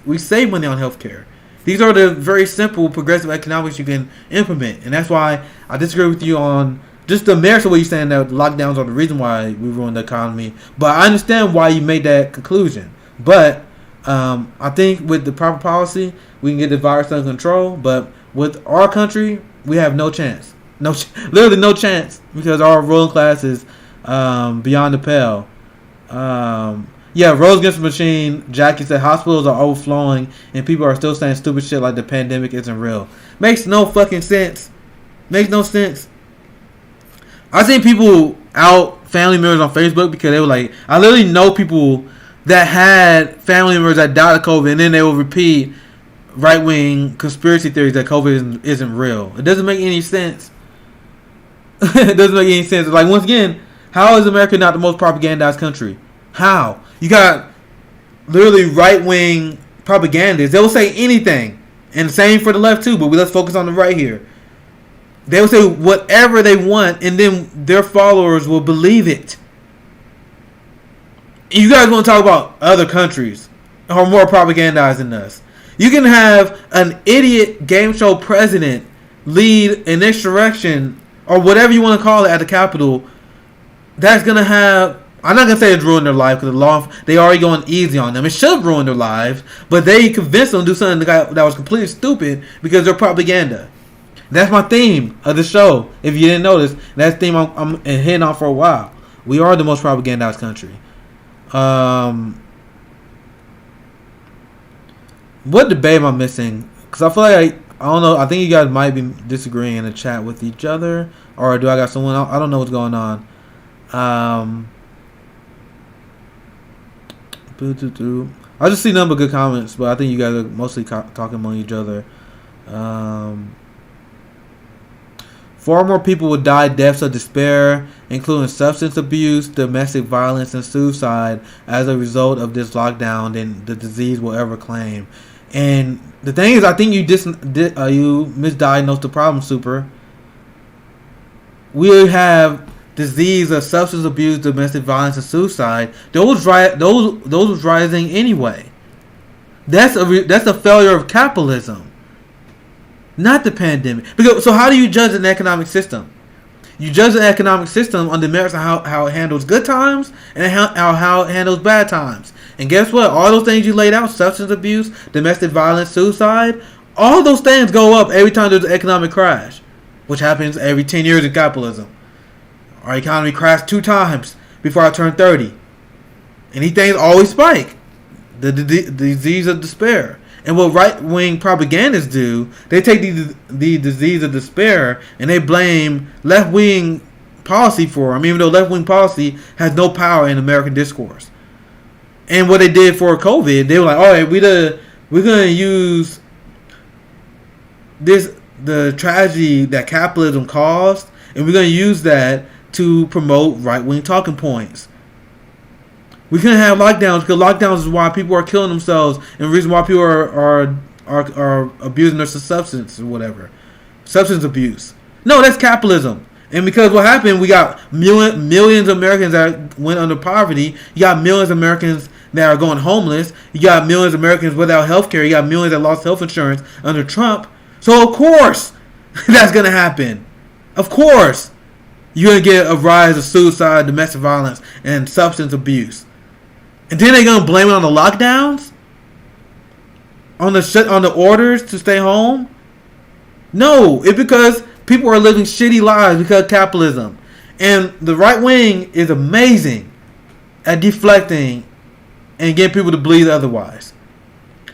we save money on healthcare. These are the very simple progressive economics you can implement, and that's why I disagree with you on just the merits of what you're saying that lockdowns are the reason why we ruined the economy. But I understand why you made that conclusion. But I think with the proper policy, we can get the virus under control. But with our country, we have no chance. Literally no chance, because our ruling class is beyond the pale. Yeah, Rose Against the Machine, Jackie said hospitals are overflowing and people are still saying stupid shit like the pandemic isn't real. Makes no fucking sense. Makes no sense. I seen people out family members on Facebook because they were like, I literally know people that had family members that died of COVID, and then they will repeat right-wing conspiracy theories that COVID isn't real. It doesn't make any sense. It doesn't make any sense. Like, once again, how is America not the most propagandized country? How? You got literally right-wing propagandists. They will say anything. And the same for the left too, but let's focus on the right here. They will say whatever they want, and then their followers will believe it. You guys want to talk about other countries who are more propagandized than us. You can have an idiot game show president lead an insurrection, or whatever you want to call it, at the Capitol. That's going to have... I'm not going to say it's ruined their life, because they already going easy on them. It should have ruined their lives, but they convinced them to do something that was completely stupid because they're propaganda. That's my theme of the show. If you didn't notice, that's the theme I'm hitting on for a while. We are the most propagandized country. What debate am I missing? Because I feel like I don't know. I think you guys might be disagreeing in the chat with each other, or do I got someone else? I don't know what's going on. I just see nothing but good comments, but I think you guys are mostly talking among each other. Far more people would die deaths of despair, including substance abuse, domestic violence, and suicide as a result of this lockdown than the disease will ever claim. And the thing is, I think you misdiagnosed the problem, Super. We have disease of substance abuse, domestic violence, and suicide. Those was rising anyway. That's a failure of capitalism. Not the pandemic. So how do you judge an economic system? You judge an economic system on the merits of how it handles good times and how it handles bad times. And guess what? All those things you laid out, substance abuse, domestic violence, suicide, all those things go up every time there's an economic crash, which happens every 10 years in capitalism. Our economy crashed 2 times before I turned 30. And these things always spike. The disease of despair. And what right-wing propagandists do, they take the disease of despair and they blame left-wing policy for them, even though left-wing policy has no power in American discourse. And what they did for COVID, they were like, all right, we're going to use the tragedy that capitalism caused, and we're going to use that to promote right-wing talking points. We couldn't have lockdowns because lockdowns is why people are killing themselves and the reason why people are abusing their substance or whatever. Substance abuse. No, that's capitalism. And because what happened, we got millions of Americans that went under poverty. You got millions of Americans that are going homeless. You got millions of Americans without health care. You got millions that lost health insurance under Trump. So of course that's going to happen. Of course. You're going to get a rise of suicide, domestic violence, and substance abuse. And then they're going to blame it on the lockdowns? On the orders to stay home? No, it's because people are living shitty lives because of capitalism. And the right wing is amazing at deflecting and getting people to believe otherwise.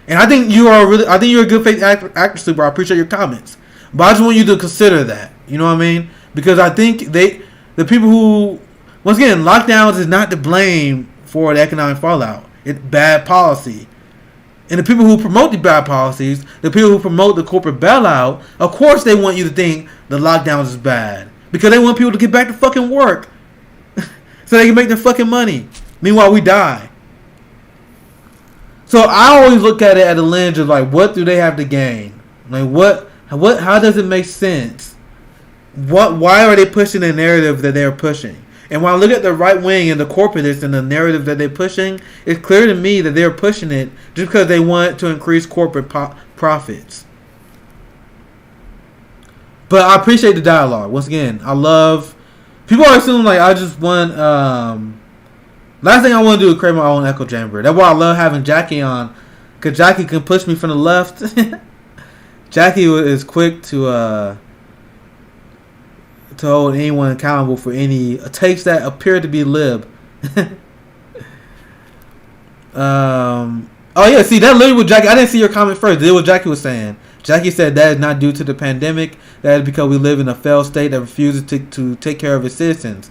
And I think you're a good faith actor, Super. I appreciate your comments. But I just want you to consider that. You know what I mean? Because I think the people who, once again, lockdowns is not to blame for the economic fallout. It's bad policy. And the people who promote the bad policies, the people who promote the corporate bailout, of course they want you to think the lockdowns is bad. Because they want people to get back to fucking work. So they can make their fucking money. Meanwhile, we die. So I always look at it at the lens of like, what do they have to gain? Like how does it make sense? Why are they pushing the narrative that they're pushing? And when I look at the right wing and the corporatists and the narrative that they're pushing, it's clear to me that they're pushing it just because they want to increase corporate profits. But I appreciate the dialogue. Once again, I love... People are assuming like I just want... last thing I want to do is create my own echo chamber. That's why I love having Jackie on. Because Jackie can push me from the left. Jackie is quick to hold anyone accountable for any takes that appear to be lib. Oh yeah, see that literally what Jackie. I didn't see your comment first. This is what Jackie was saying. Jackie said that is not due to the pandemic. That is because we live in a failed state that refuses to take care of its citizens.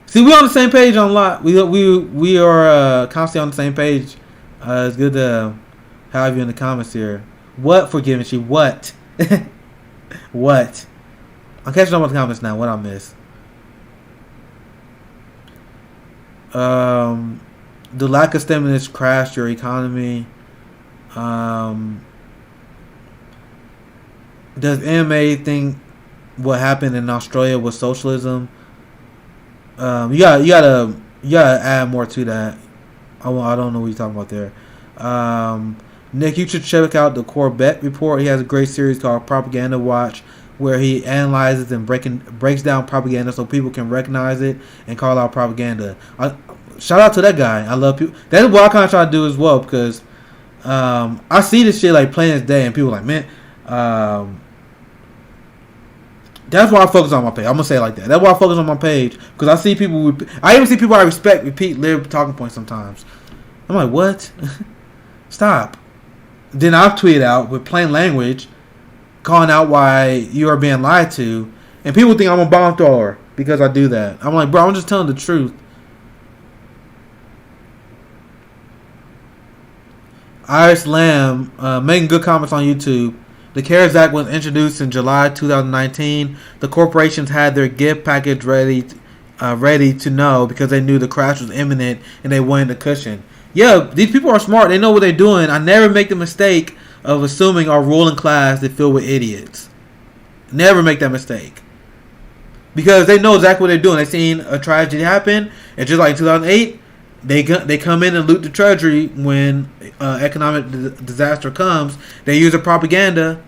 See, we're on the same page on a lot. We are constantly on the same page. It's good to have you in the comments here. What forgiving she? What? What? I'm catching up with the comments now. What I missed? The lack of stimulus crashed your economy. Does MA think what happened in Australia was socialism? You gotta add more to that. I don't know what you're talking about there. Nick, you should check out the Corbett report. He has a great series called Propaganda Watch, where he analyzes and breaks down propaganda so people can recognize it and call out propaganda. Shout out to that guy. I love people. That's what I kind of try to do as well, because I see this shit like plain as day, and people are like, man, that's why I focus on my page. I'm gonna say it like that. That's why I focus on my page, because I see people. I even see people I respect repeat lib talking points sometimes. I'm like, what? Stop. Then I've tweeted out with plain language, calling out why you are being lied to, and people think I'm a bomb thrower because I do that. I'm like, bro, I'm just telling the truth. Iris Lamb making good comments on YouTube. The CARES Act was introduced in July 2019. The corporations had their gift package ready to know because they knew the crash was imminent and they wanted a cushion. Yeah, these people are smart. They know what they're doing. I never make the mistake of assuming our ruling class is filled with idiots. Never make that mistake. Because they know exactly what they're doing. They've seen a tragedy happen, and just like in 2008, they come in and loot the treasury when economic disaster comes. They use the propaganda,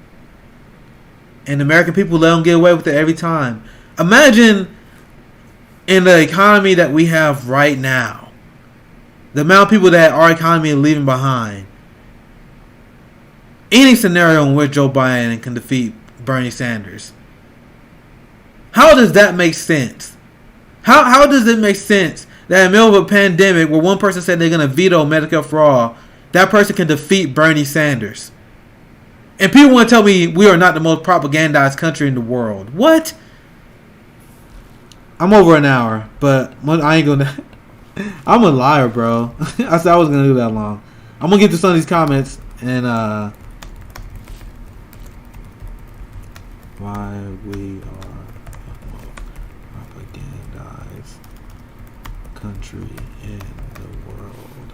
and the American people let them get away with it every time. Imagine in the economy that we have right now, the amount of people that our economy is leaving behind. Any scenario in which Joe Biden can defeat Bernie Sanders. How does that make sense? How does it make sense that in the middle of a pandemic where one person said they're going to veto Medicare for all, that person can defeat Bernie Sanders? And people want to tell me we are not the most propagandized country in the world. What? I'm over an hour, but I ain't going to... I'm a liar, bro. I said I was going to do that long. I'm going to get to some of these comments and... why we are the most propagandized country in the world.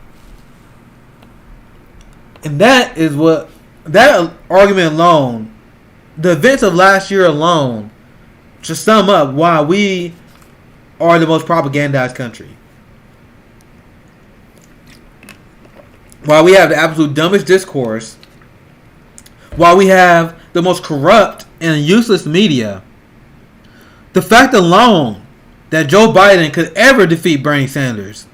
And that is what, that argument alone, the events of last year alone, to sum up why we are the most propagandized country. Why we have the absolute dumbest discourse. Why we have the most corrupt and useless media. The fact alone that Joe Biden could ever defeat Bernie Sanders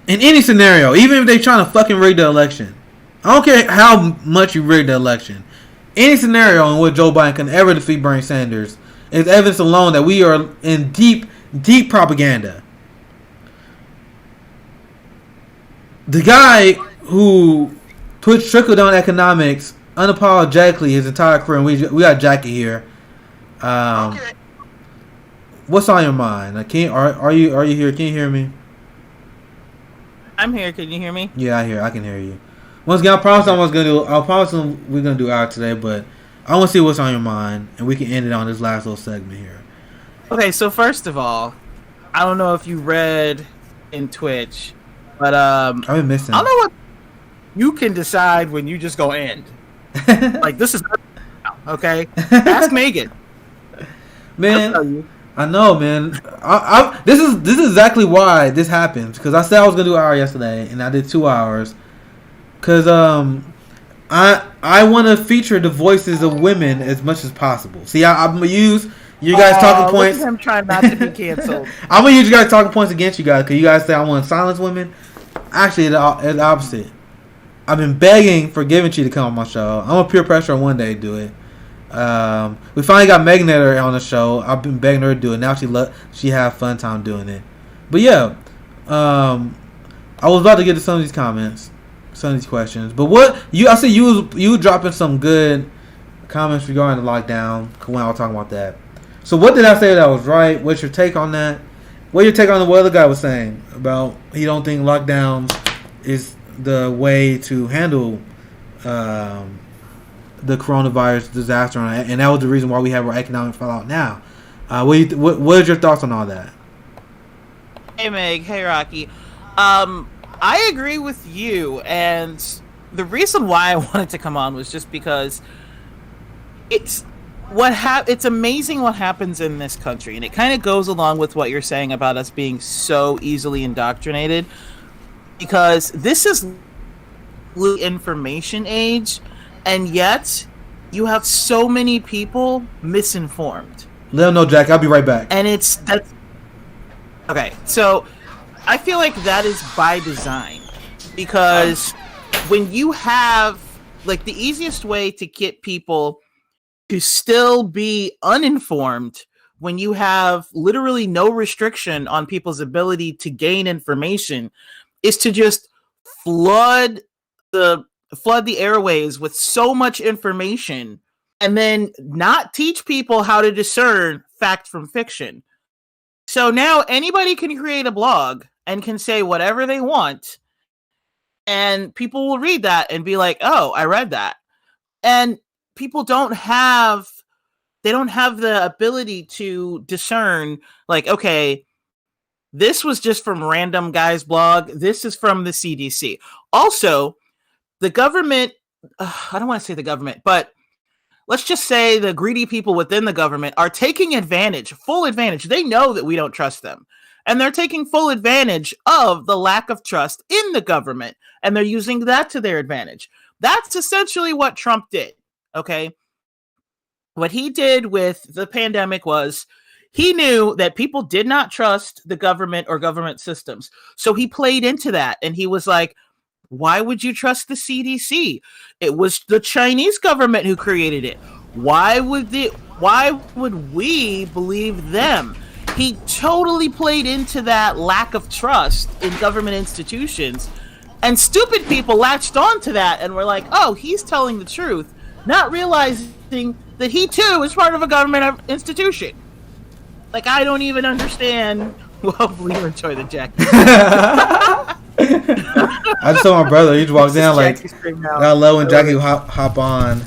in any scenario, even if they're trying to fucking rig the election. I don't care how much you rig the election. any scenario in which Joe Biden can ever defeat Bernie Sanders is evidence alone that we are in deep propaganda. The guy who puts trickle-down economics unapologetically his entire career, and we got Jackie here. Okay. What's on your mind? Like, are you here? Can you hear me? I'm here. Can you hear me? Yeah, I can hear you. Once again, I promise we're gonna do out today, but I want to see what's on your mind, and we can end it on this last little segment here. Okay, so first of all, I don't know if you read in Twitch, but I've been missing. I don't know what you can decide when you just go end. Like, this is okay. Ask Megan. Man, I know, man. This is exactly why this happens, because I said I was gonna do an hour yesterday, and I did 2 hours. Cause I want to feature the voices of women as much as possible. See, I'm gonna use you guys talking points. I'm trying not to be canceled. I'm gonna use you guys talking points against you guys, because you guys say I want to silence women. Actually, it's the opposite. I've been begging for Givenchy to come on my show. I'm gonna peer pressure her one day to do it. We finally got Megan on the show. I've been begging her to do it. Now she have fun time doing it. But yeah, I was about to get to some of these comments, some of these questions. But I see you dropping some good comments regarding the lockdown when I was talking about that. So what did I say that was right? What's your take on that? What's your take on what the other guy was saying about he don't think lockdowns is the way to handle the coronavirus disaster, and that was the reason why we have our economic fallout now. What is your thoughts on all that? Hey Meg, hey Rocky. I agree with you, and the reason why I wanted to come on was just because it's amazing what happens in this country, and it kind of goes along with what you're saying about us being so easily indoctrinated, because this is the information age, and yet you have so many people misinformed. Let them know, Jack. I'll be right back. And that's okay. So I feel like that is by design, because when you have, like, the easiest way to get people to still be uninformed, when you have literally no restriction on people's ability to gain information, is to just flood the airways with so much information, and then not teach people how to discern fact from fiction. So now anybody can create a blog and can say whatever they want, and people will read that and be like, oh, I read that. And people don't have the ability to discern, like, okay, this was just from random guy's blog, this is from the CDC. Also, the government, I don't want to say the government, but let's just say the greedy people within the government are taking full advantage. They know that we don't trust them, and they're taking full advantage of the lack of trust in the government, and they're using that to their advantage. That's essentially what Trump did, okay? What he did with the pandemic was he knew that people did not trust the government or government systems. So he played into that, and he was like, why would you trust the CDC? It was the Chinese government who created it. Why would we believe them? He totally played into that lack of trust in government institutions, and stupid people latched onto that and were like, oh, he's telling the truth, not realizing that he too is part of a government institution. Like, I don't even understand. Well, hopefully you enjoy the jacket. I just saw my brother. He just walked down like, I love when Jackie hop on.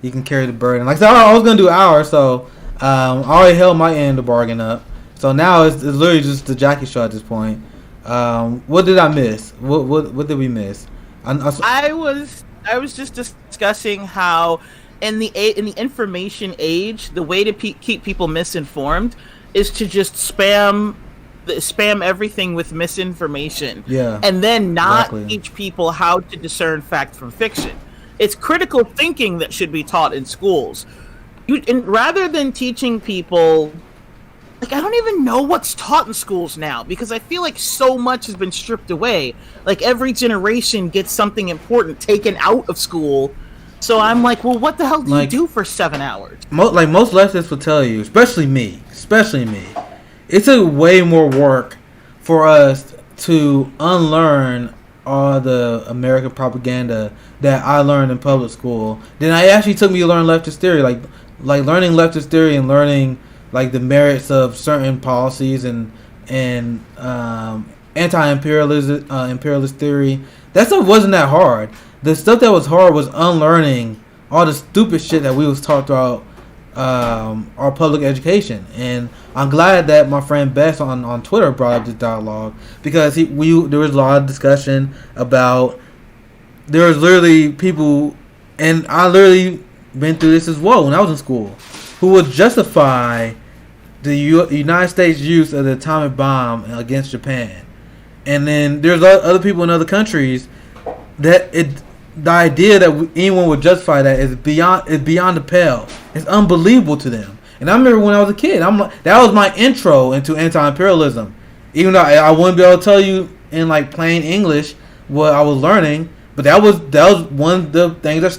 You can carry the burden. Like I said, I was gonna do an hour, so I already held my end of the bargain up. So now it's literally just the Jackie show at this point. What did I miss? What did we miss? I was just discussing how in the information age, the way to keep people misinformed is to just spam everything with misinformation. Yeah. And then not teach people how to discern fact from fiction. It's critical thinking that should be taught in schools. And rather than teaching people, like, I don't even know what's taught in schools now, because I feel like so much has been stripped away. Like, every generation gets something important taken out of school So I'm like, well, what the hell do Like- you do for 7 hours? Like most leftists will tell you, especially me, it's a way more work for us to unlearn all the American propaganda that I learned in public school than it actually took me to learn leftist theory. Like learning leftist theory and learning like the merits of certain policies and anti-imperialist imperialist theory. That stuff wasn't that hard. The stuff that was hard was unlearning all the stupid shit that we was taught throughout our public education. And I'm glad that my friend Bess on Twitter brought up this dialogue, because there was a lot of discussion about, there was literally people, and I literally been through this as well when I was in school, who would justify the United States use of the atomic bomb against Japan. And then there's other people in other countries that the idea that anyone would justify that is beyond the pale. It's unbelievable to them. And I remember when I was a kid, that was my intro into anti-imperialism. Even though I wouldn't be able to tell you in like plain English what I was learning, but that was one of the things that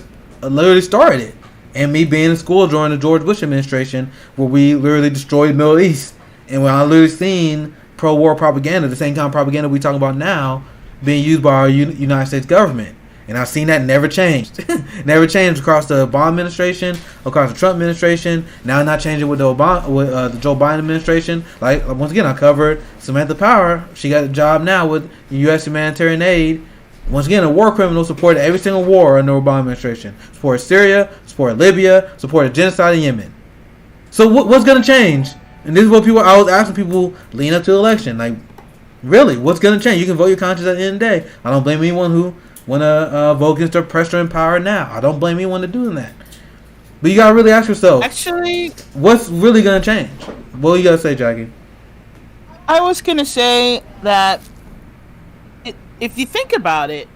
literally started it. And me being in school during the George Bush administration, where we literally destroyed the Middle East, and when I literally seen pro-war propaganda, the same kind of propaganda we talking about now, being used by our United States government. And I've seen that never changed. Never changed across the Obama administration, across the Trump administration. Now not changing with the Joe Biden administration. Like, once again, I covered Samantha Power. She got a job now with U.S. humanitarian aid. Once again, a war criminal, supported every single war under the Obama administration. Supported Syria, supported Libya, supported genocide in Yemen. So what's going to change? And this is what I was asking people leading up to the election. Like, really, what's going to change? You can vote your conscience at the end of the day. I don't blame anyone who want to vote against their pressure and power now. I don't blame anyone to doing that. But you got to really ask yourself, Actually, what's really going to change? What you got to say, Jackie? I was going to say that if you think about it,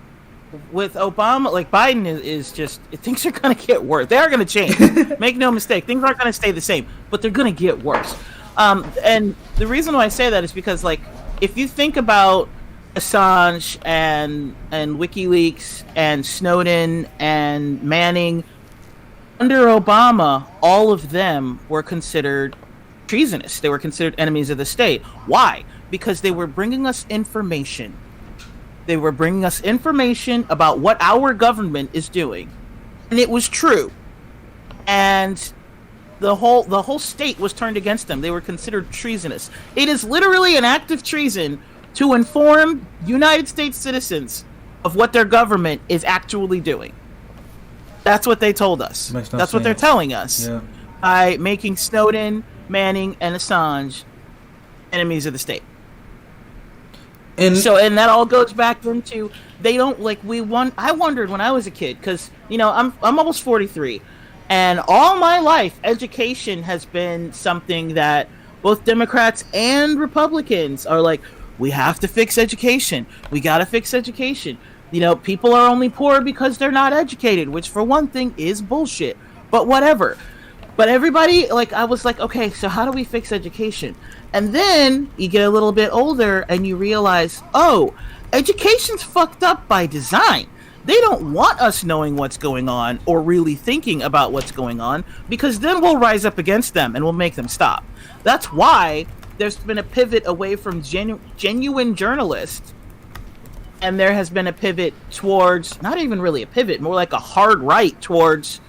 with Obama, like Biden is just, things are going to get worse. They are going to change. Make no mistake. Things aren't going to stay the same, but they're going to get worse. And the reason why I say that is because, like, if you think about Assange and WikiLeaks and Snowden and Manning, under Obama, all of them were considered treasonous. They were considered enemies of the state. Why? Because they were bringing us information. They were bringing us information about what our government is doing, and it was true. And the whole state was turned against them. They were considered treasonous. It is literally an act of treason to inform United States citizens of what their government is actually doing. That's what they told us. That's what they're telling us. Yeah. By making Snowden, Manning, and Assange enemies of the state. And that all goes back into, they don't, like, I wondered when I was a kid, because, you know, I'm almost 43, and all my life education has been something that both Democrats and Republicans are like, we have to fix education. We got to fix education. You know, people are only poor because they're not educated, which for one thing is bullshit, but whatever. But everybody, like, I was like, okay, so how do we fix education? And then you get a little bit older and you realize, oh, education's fucked up by design. They don't want us knowing what's going on or really thinking about what's going on, because then we'll rise up against them and we'll make them stop. That's why there's been a pivot away from genuine journalists, and there has been a pivot towards, not even really a pivot, more like a hard right towards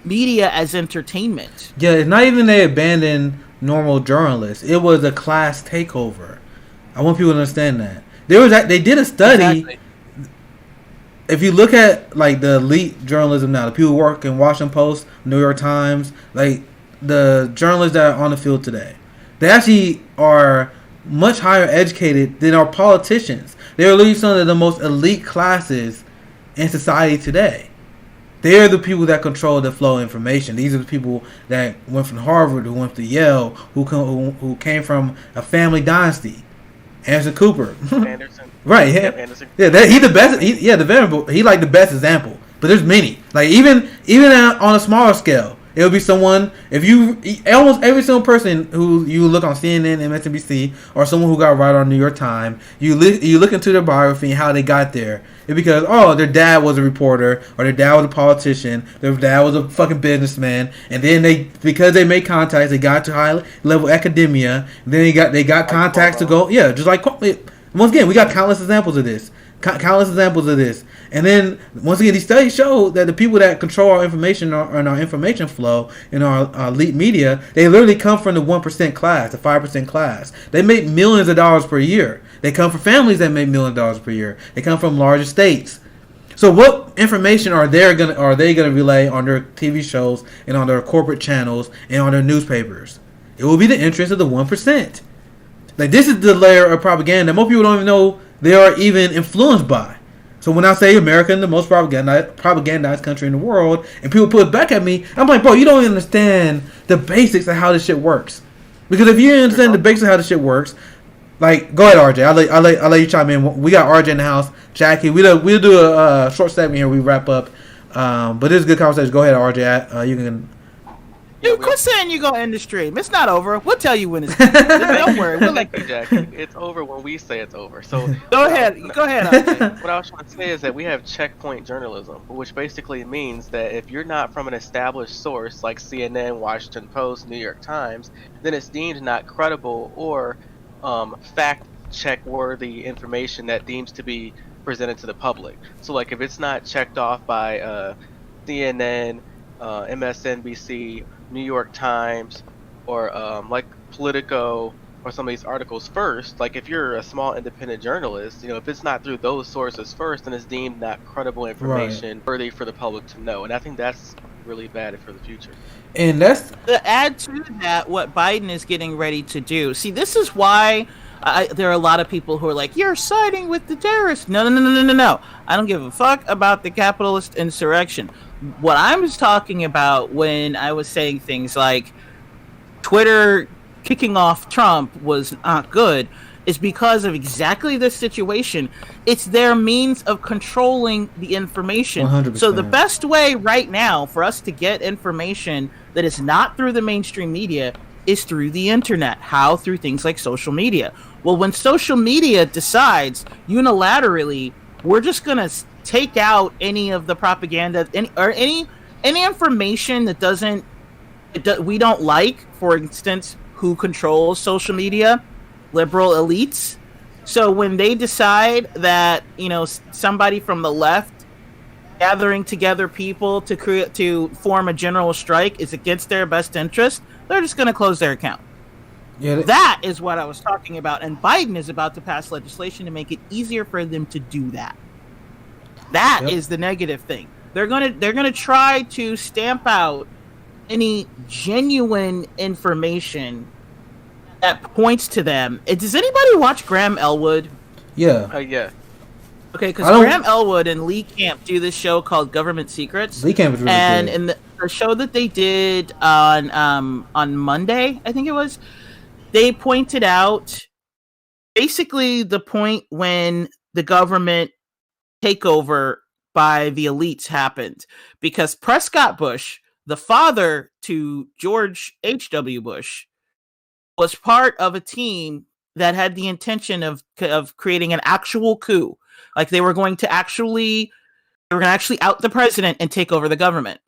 media as entertainment. Yeah, it's not even they abandoned normal journalists. It was a class takeover. I want people to understand that. They did a study. Exactly. If you look at, like, the elite journalism now, the people who work in Washington Post, New York Times, like the journalists that are on the field today, they actually are much higher educated than our politicians. They're literally some of the most elite classes in society today. They're the people that control the flow of information. These are the people that went from Harvard, who went to Yale, who came from a family dynasty. Anderson Cooper. Anderson. Right, yeah. Anderson. Yeah, he's the best. He like the best example. But there's many. Like, even on a smaller scale, It'll be someone. If you almost every single person who you look on CNN, MSNBC, or someone who got right on New York Times, you look into their biography and how they got there. It's because their dad was a reporter or their dad was a politician, their dad was a fucking businessman, and then because they made contacts, they got to high level academia. Then they got contacts to go. Yeah, just like once again, we got countless examples of this. And then once again, these studies show that the people that control our information and our information flow in our elite media, they literally come from the 1% class, the 5% class. They make millions of dollars per year. They come from families that make millions of dollars per year. They come from large estates. So what information are they gonna relay on their TV shows and on their corporate channels and on their newspapers? It will be the interest of the 1%. Like, this is the layer of propaganda most people don't even know they are even influenced by. So when I say America is the most propagandized country in the world, and people put it back at me, I'm like, bro, you don't even understand the basics of how this shit works. Because if you understand the basics of how this shit works, like, go ahead, RJ. I'll let you chime in. We got RJ in the house, Jackie. We'll do a short segment here. We wrap up. But this is a good conversation. Go ahead, RJ. You can. Dude, quit saying you gonna end the stream. It's not over. We'll tell you when it's over. Don't worry. We'll Thank you, Jackie. It's over when we say it's over. So go ahead. What I was trying to say is that we have checkpoint journalism, which basically means that if you're not from an established source like CNN, Washington Post, New York Times, then it's deemed not credible or fact-check-worthy information that deems to be presented to the public. So, like, if it's not checked off by CNN, MSNBC, New York Times, or like Politico, or some of these articles first, like if you're a small independent journalist, if it's not through those sources first, then it's deemed not credible information worthy for the public to know. And I think that's really bad for the future. And that's to add to that, what Biden is getting ready to do. See, this is why there are a lot of people who are like, you're siding with the terrorists. No. I don't give a fuck about the capitalist insurrection. What I was talking about when I was saying things like Twitter kicking off Trump was not good is because of exactly this situation. It's their means of controlling the information. 100%. So the best way right now for us to get information that is not through the mainstream media is through the internet. How? Through things like social media. Well, when social media decides unilaterally, we're just going to take out any of the propaganda, any information that we don't like. For instance, who controls social media? Liberal elites. So when they decide that somebody from the left gathering together people to form a general strike is against their best interest, they're just going to close their account. Yeah, that is what I was talking about, and Biden is about to pass legislation to make it easier for them to do that. That is the negative thing. They're gonna try to stamp out any genuine information that points to them. Does anybody watch Graham Elwood? Yeah. Yeah. Okay, because Graham Elwood and Lee Camp do this show called Government Secrets. Lee Camp is really good. And in the show that they did on Monday, I think it was, they pointed out basically the point when the government takeover by the elites happened, because Prescott Bush, the father to George H.W. Bush, was part of a team that had the intention of creating an actual coup. Like they were going to actually out the president and take over the government.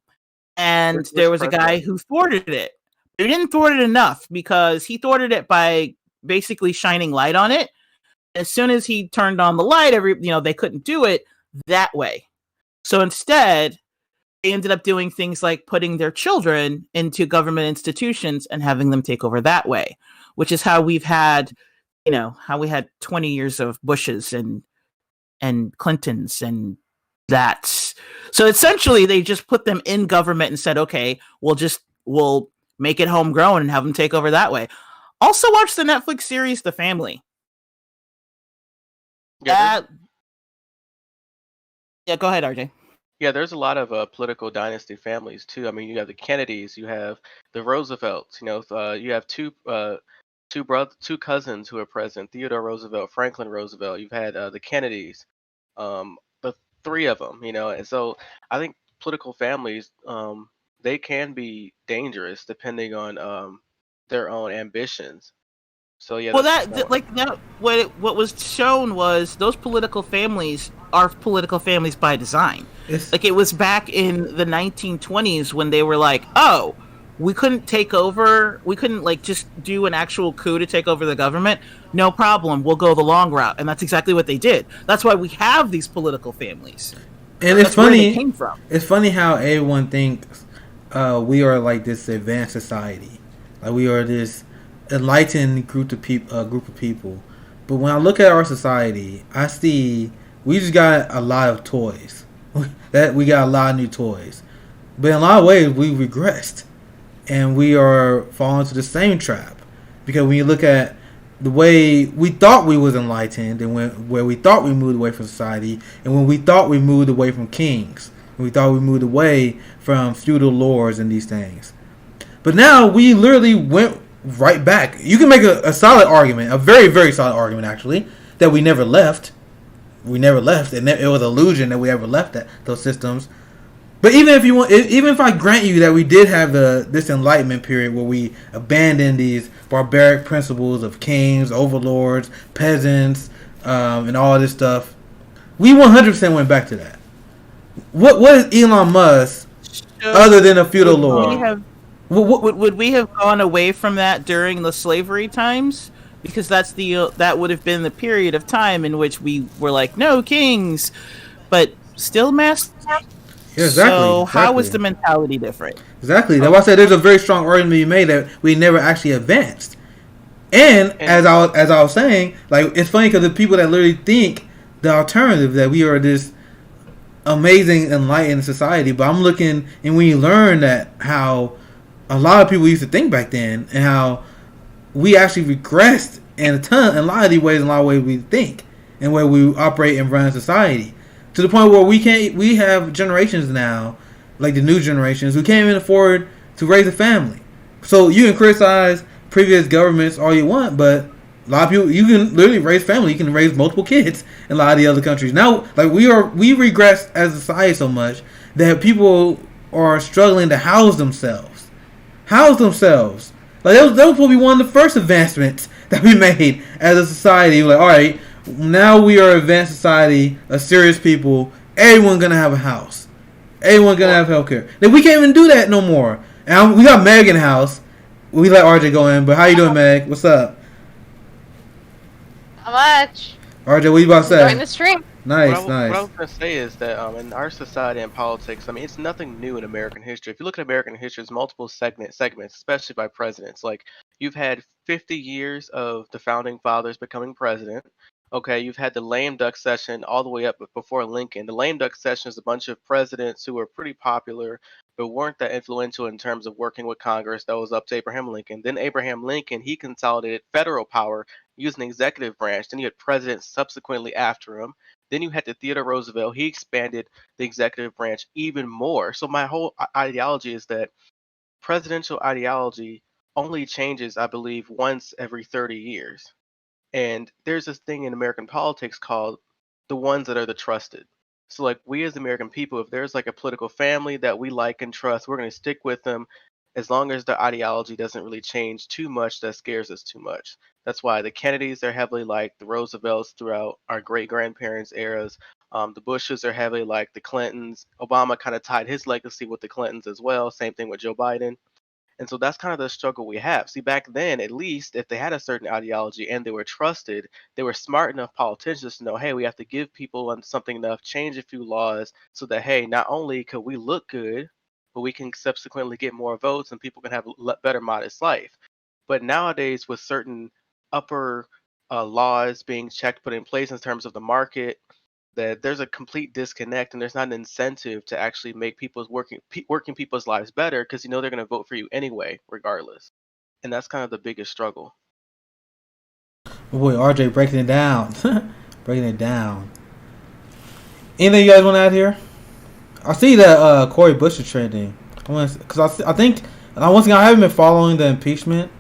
And there was a guy who thwarted it. He didn't thwart it enough, because he thwarted it by basically shining light on it. As soon as he turned on the light, they couldn't do it that way. So instead, they ended up doing things like putting their children into government institutions and having them take over that way, which is how we've had, how we had 20 years of Bushes and Clintons and that's. So essentially, they just put them in government and said, okay, we'll make it homegrown and have them take over that way. Also watch the Netflix series The Family. Yeah, go ahead, RJ. Yeah, there's a lot of political dynasty families too. I mean, you have the Kennedys, you have the Roosevelts. You have two cousins who are president: Theodore Roosevelt, Franklin Roosevelt. You've had the Kennedys, the three of them. And so I think political families they can be dangerous depending on their own ambitions. So yeah, Well, that's the that point. like that what was shown was those political families are political families by design. It's Like it was back in the 1920s when they were like, "Oh, we couldn't take over. We couldn't like just do an actual coup to take over the government. No problem. We'll go the long route." And that's exactly what they did. That's why we have these political families. and it's That's where they funny. came from. It's funny how everyone thinks we are like this advanced society, like we are this enlightened group of people. But when I look at our society, I see we just got a lot of toys. That we got a lot of new toys, but in a lot of ways we regressed, and we are falling into the same trap. Because when you look at the way we thought we was enlightened, and where we thought we moved away from society, and when we thought we moved away from kings, we thought we moved away from feudal lords and these things. But now we literally went right back. You can make a solid argument, a very, very solid argument actually, that we never left. We never left, and it was an illusion that we ever left those systems. But even if you want, even if I grant you that we did have this enlightenment period where we abandoned these barbaric principles of kings, overlords, peasants, and all this stuff, we 100% went back to that. What is Elon Musk other than a feudal lord? Would we have gone away from that during the slavery times? Because that would have been the period of time in which we were like, no kings, but still masters. Yeah, exactly. So how was the mentality different? Exactly. That's why I said there's a very strong argument to be made that we never actually advanced. And as I was saying, like it's funny because the people that literally think the alternative that we are this amazing enlightened society, but I'm looking and when you learn that how a lot of people used to think back then and how we actually regressed in a lot of these ways, in a lot of ways we think and where we operate and run society. To the point where we have generations now, like the new generations, who can't even afford to raise a family. So you can criticize previous governments all you want, but a lot of people, you can literally raise family. You can raise multiple kids in a lot of the other countries. Now, like we regress as a society so much that people are struggling to house themselves. Like that was supposed to be one of the first advancements that we made as a society. Like, all right, now we are an advanced society, a serious people. Everyone's gonna have a house. Everyone's gonna have healthcare. Then we can't even do that no more. And we got Meg in the house. We let RJ go in, but how you doing, Meg? What's up? How much? RJ, what you about to say? Enjoying the stream. Nice. What I was going to say is that in our society and politics, I mean, it's nothing new in American history. If you look at American history, there's multiple segments, especially by presidents. Like, you've had 50 years of the founding fathers becoming president. Okay, you've had the lame duck session all the way up before Lincoln. The lame duck session is a bunch of presidents who were pretty popular, but weren't that influential in terms of working with Congress. That was up to Abraham Lincoln. Then Abraham Lincoln, he consolidated federal power using the executive branch. Then you had presidents subsequently after him. Then you had the Theodore Roosevelt. He expanded the executive branch even more. So my whole ideology is that presidential ideology only changes, I believe, once every 30 years. And there's this thing in American politics called the ones that are the trusted. So like we as American people, if there's like a political family that we like and trust, we're going to stick with them as long as their ideology doesn't really change too much that scares us too much. That's why the Kennedys are heavily like the Roosevelts throughout our great grandparents' eras. The Bushes are heavily like the Clintons. Obama kind of tied his legacy with the Clintons as well. Same thing with Joe Biden. And so that's kind of the struggle we have. See, back then, at least, if they had a certain ideology and they were trusted, they were smart enough politicians to know, hey, we have to give people something enough, change a few laws so that, hey, not only could we look good, but we can subsequently get more votes and people can have a better, modest life. But nowadays, with certain upper laws being checked, put in place in terms of the market, that there's a complete disconnect and there's not an incentive to actually make people's working people's lives better because you know they're going to vote for you anyway, regardless. And that's kind of the biggest struggle. Boy, RJ breaking it down. Breaking it down. Anything you guys want to add here? I see that Cori Bush is trending. Because I think, once again, I haven't been following the impeachment.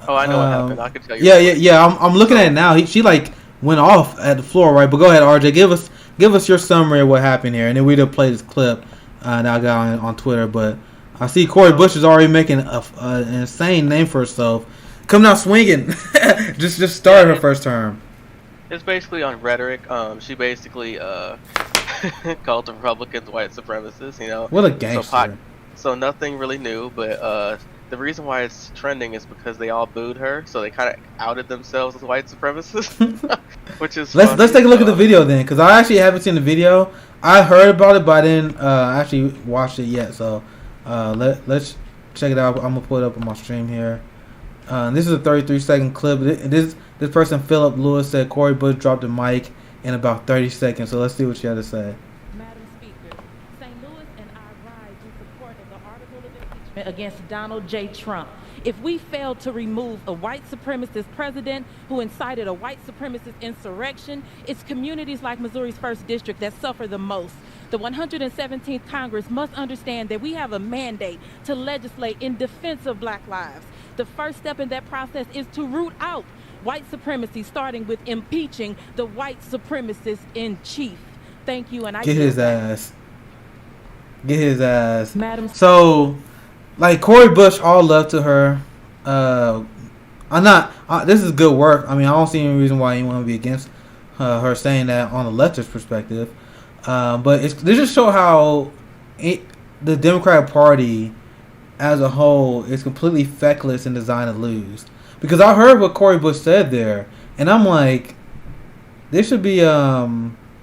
Oh, I know what happened. I can tell you. Yeah. I'm looking at it now. She like went off at the floor, right? But go ahead, RJ. Give us your summary of what happened here, and then we'll play this clip that I got on Twitter. But I see Cori Bush is already making an insane name for herself. Coming out swinging. just started her first term. It's basically on rhetoric. She basically called the Republicans white supremacists. You know, What a gangster. So nothing really new, but the reason why it's trending is because they all booed her, so they kind of outed themselves as white supremacists, which is let's take a look at the video then, because I actually haven't seen the video. I heard about it, but I didn't actually watch it yet. So let's check it out. I'm gonna put it up on my stream here. This is a 33-second clip. This person, Philip Lewis, said Cori Bush dropped the mic in about 30 seconds. So let's see what she had to say. Madam Speaker, St. Louis and I rise in support of the article of impeachment against Donald J. Trump. If we fail to remove a white supremacist president who incited a white supremacist insurrection, it's communities like Missouri's 1st District that suffer the most. The 117th Congress must understand that we have a mandate to legislate in defense of black lives. The first step in that process is to root out white supremacy, starting with impeaching the white supremacist in chief. Thank you, and I get his ass. Get his ass. Madam. So, like Cori Bush, all love to her. I'm not. This is good work. I mean, I don't see any reason why anyone would be against her saying that on the leftist perspective. But they just show how the Democratic Party as a whole is completely feckless and designed to lose. Because I heard what Cori Bush said there, and I'm like, this should be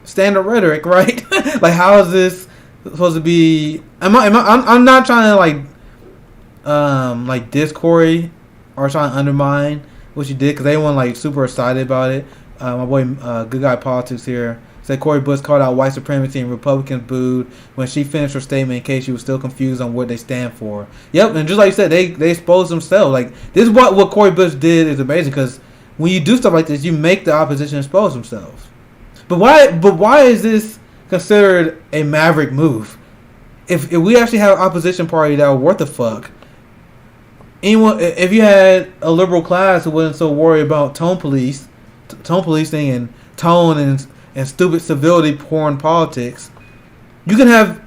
standard rhetoric, right? Like, how is this supposed to be? I'm not trying to like diss Cori or trying to undermine what she did, because everyone like super excited about it. My boy, Good Guy Politics here, said Cori Bush called out white supremacy and Republicans booed when she finished her statement in case she was still confused on what they stand for. Yep, and just like you said, they exposed themselves. Like, this is what Cori Bush did is amazing, because when you do stuff like this, you make the opposition expose themselves. But why is this considered a maverick move? If we actually have an opposition party that were worth a fuck, if you had a liberal class who wasn't so worried about tone policing and tone and stupid civility porn politics, you can have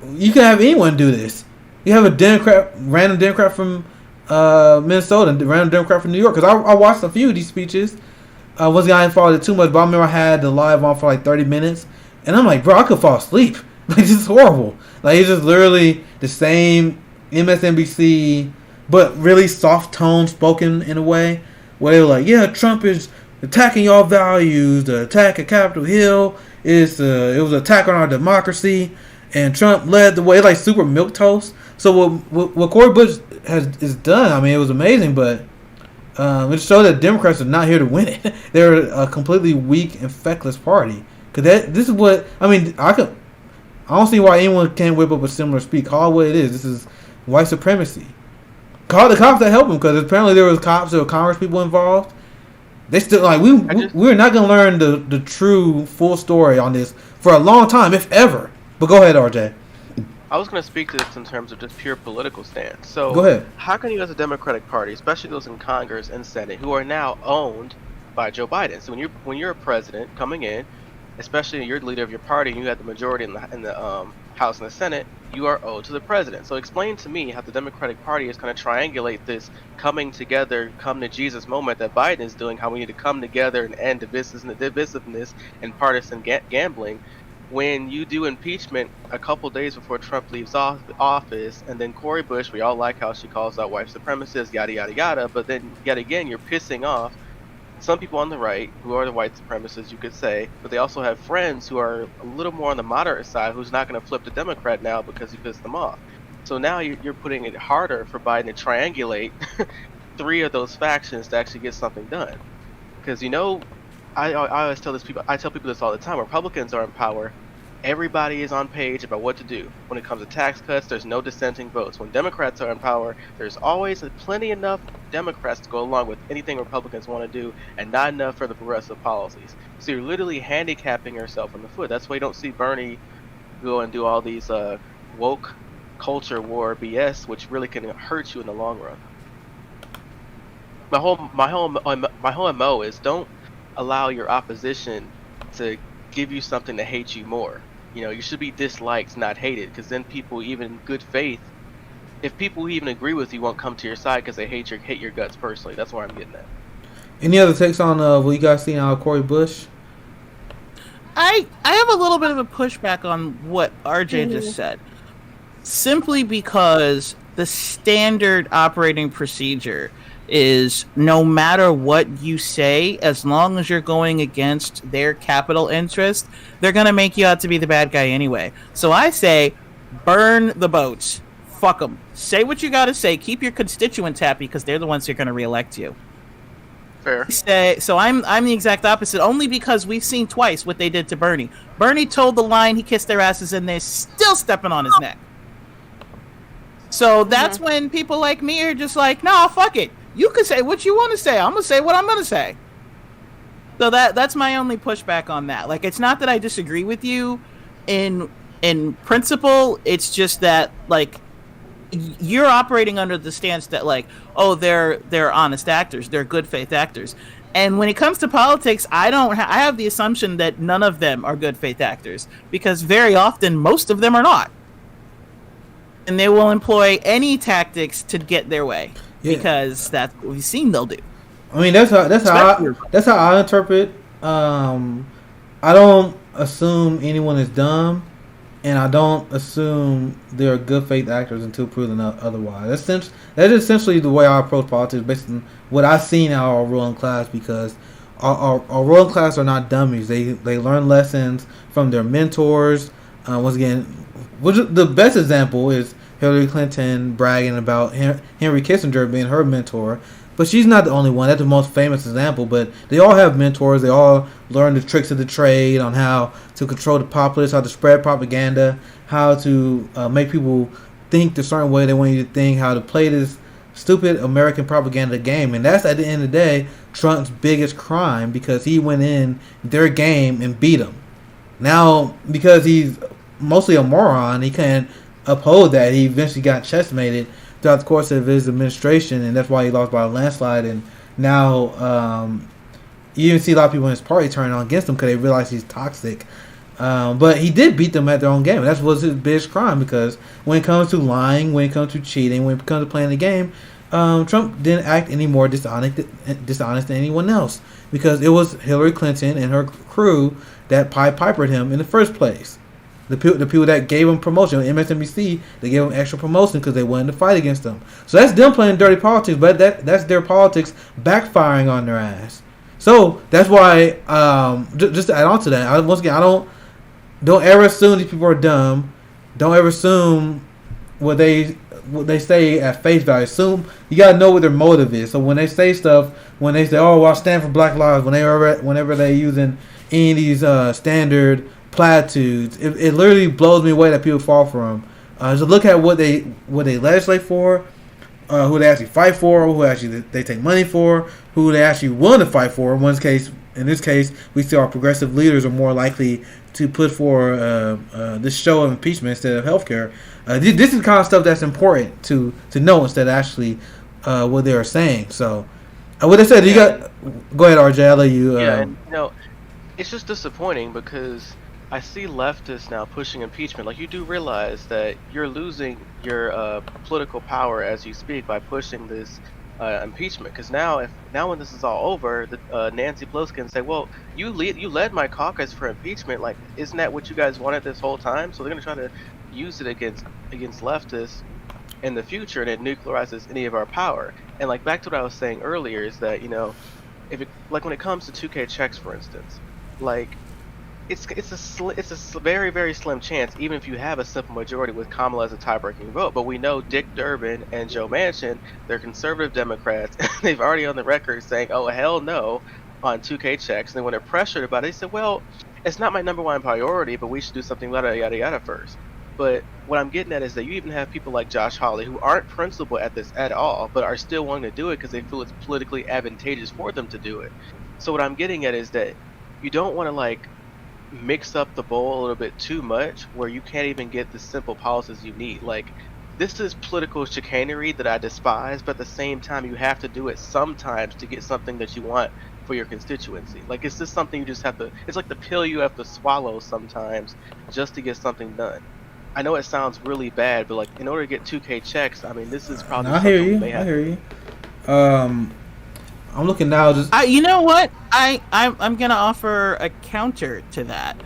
anyone do this. You have a random Democrat from Minnesota, random Democrat from New York. Because I watched a few of these speeches. I didn't follow it too much, but I remember I had the live on for like 30 minutes, and I'm like, bro, I could fall asleep. Like, this is horrible. Like, it's just literally the same MSNBC, but really soft tone spoken in a way where they were like, yeah, Trump is attacking y'all values. The attack at Capitol Hill it was an attack on our democracy, and Trump led the way. Like super milquetoast. So what Cori Bush is done, I mean, it was amazing, but it showed that Democrats are not here to win it. They're a completely weak and feckless party. Cause this is what I mean. I don't see why anyone can't whip up a similar speak. Call it what it is. This is white supremacy. Call the cops that help them, because apparently there was cops, there were Congress people involved. They still like we're not gonna learn the true full story on this for a long time, if ever. But go ahead, RJ. I was going to speak to this in terms of just pure political stance. So, go ahead. How can you, as a Democratic Party, especially those in Congress and Senate, who are now owned by Joe Biden? So when you're a president coming in, especially you're the leader of your party and you have the majority in the House and the Senate, you are owed to the president. So explain to me how the Democratic Party is going to triangulate this coming together, come to Jesus moment that Biden is doing, how we need to come together and end the divisiveness and partisan gambling, when you do impeachment a couple days before Trump leaves office, and then Cori Bush, we all like how she calls out white supremacists, yada, yada, yada, but then yet again, you're pissing off some people on the right who are the white supremacists, you could say, but they also have friends who are a little more on the moderate side who's not going to flip the Democrat now because you pissed them off. So now you're putting it harder for Biden to triangulate three of those factions to actually get something done. Because, you know, I always tell people this all the time. Republicans are in power. Everybody is on page about what to do. When it comes to tax cuts, there's no dissenting votes. When Democrats are in power, there's always plenty enough Democrats to go along with anything Republicans want to do, and not enough for the progressive policies. So you're literally handicapping yourself in the foot. That's why you don't see Bernie go and do all these woke culture war BS, which really can hurt you in the long run. My whole MO is don't allow your opposition to give you something to hate you more. You know, you should be disliked, not hated, because then people, even in good faith, if people who even agree with you won't come to your side because they hate your guts personally. That's where I'm getting at. Any other takes on what you guys seen out of Cory Bush? I have a little bit of a pushback on what RJ just said. Simply because the standard operating procedure is no matter what you say, as long as you're going against their capital interest, they're going to make you out to be the bad guy anyway. So I say, burn the boats. Fuck them. Say what you got to say. Keep your constituents happy because they're the ones who are going to reelect you. Fair. So I'm the exact opposite, only because we've seen twice what they did to Bernie. Bernie told the line, he kissed their asses, and they're still stepping on his neck. So that's when people like me are just like, nah, fuck it. You can say what you want to say. I'm going to say what I'm going to say. So that's my only pushback on that. Like, it's not that I disagree with you in principle. It's just that, like, you're operating under the stance that, like, oh, they're honest actors. They're good faith actors. And when it comes to politics, I have the assumption that none of them are good faith actors because very often most of them are not. And they will employ any tactics to get their way because that's what we've seen they'll do. I mean, that's how I interpret. I don't assume anyone is dumb, and I don't assume they're good faith actors until proven otherwise. That's essentially the way I approach politics, based on what I've seen out of our ruling class. Because our ruling class are not dummies. They learn lessons from their mentors. Once again, the best example is Hillary Clinton bragging about Henry Kissinger being her mentor. But she's not the only one. That's the most famous example. But they all have mentors. They all learn the tricks of the trade on how to control the populace, how to spread propaganda, how to make people think the certain way they want you to think, how to play this stupid American propaganda game. And that's, at the end of the day, Trump's biggest crime, because he went in their game and beat them. Now, because he's mostly a moron, he can't uphold that. He eventually got chessmated throughout the course of his administration, and that's why he lost by a landslide. And now you even see a lot of people in his party turning on against him because they realize he's toxic. But he did beat them at their own game, and that was his biggest crime, because when it comes to lying, when it comes to cheating, when it comes to playing the game, Trump didn't act any more dishonest than anyone else, because it was Hillary Clinton and her crew that Pipered him in the first place. The people that gave him promotion, MSNBC, they gave him extra promotion because they wanted to fight against them. So that's them playing dirty politics, but that's their politics backfiring on their ass. So that's why, just to add on to that, once again, don't ever assume these people are dumb. Don't ever assume what they say at face value. Assume you gotta know what their motive is. So when they say stuff, when they say, "Oh, well, I stand for Black lives," whenever they using any of these standard platitudes, it literally blows me away that people fall for them. So look at what they legislate for, who they actually fight for, who actually they take money for, who they actually want to fight for. In this case, we see our progressive leaders are more likely to put for this show of impeachment instead of healthcare. This is the kind of stuff that's important to know instead of actually what they are saying. So, what I said, go ahead, RJ. I'll let you. And, it's just disappointing because I see leftists now pushing impeachment. Like, you do realize that you're losing your political power as you speak by pushing this impeachment. Because now when this is all over, Nancy Pelosi can say, "Well, you led my caucus for impeachment. Like, isn't that what you guys wanted this whole time?" So they're gonna try to use it against leftists in the future, and it nuclearizes any of our power. And like, back to what I was saying earlier, is that like when it comes to 2K checks, for instance, like, it's a very, very slim chance, even if you have a simple majority with Kamala as a tie-breaking vote. But we know Dick Durbin and Joe Manchin, they're conservative Democrats, and they've already on the record saying, "Oh, hell no," on 2K checks. And then when they're pressured about it, they said, "Well, it's not my number one priority, but we should do something yada yada yada first." But what I'm getting at is that you even have people like Josh Hawley, who aren't principled at this at all, but are still wanting to do it because they feel it's politically advantageous for them to do it. So what I'm getting at is that you don't want to, like, mix up the bowl a little bit too much where you can't even get the simple policies you need. Like, this is political chicanery that I despise, but at the same time you have to do it sometimes to get something that you want for your constituency. Like, it's just something you just have to, it's like the pill you have to swallow sometimes just to get something done. I know it sounds really bad, but like in order to get 2K checks, I mean, this is probably I something hear we you. may have. I hear you. I'm looking now. Just You know what? I'm gonna offer a counter to that.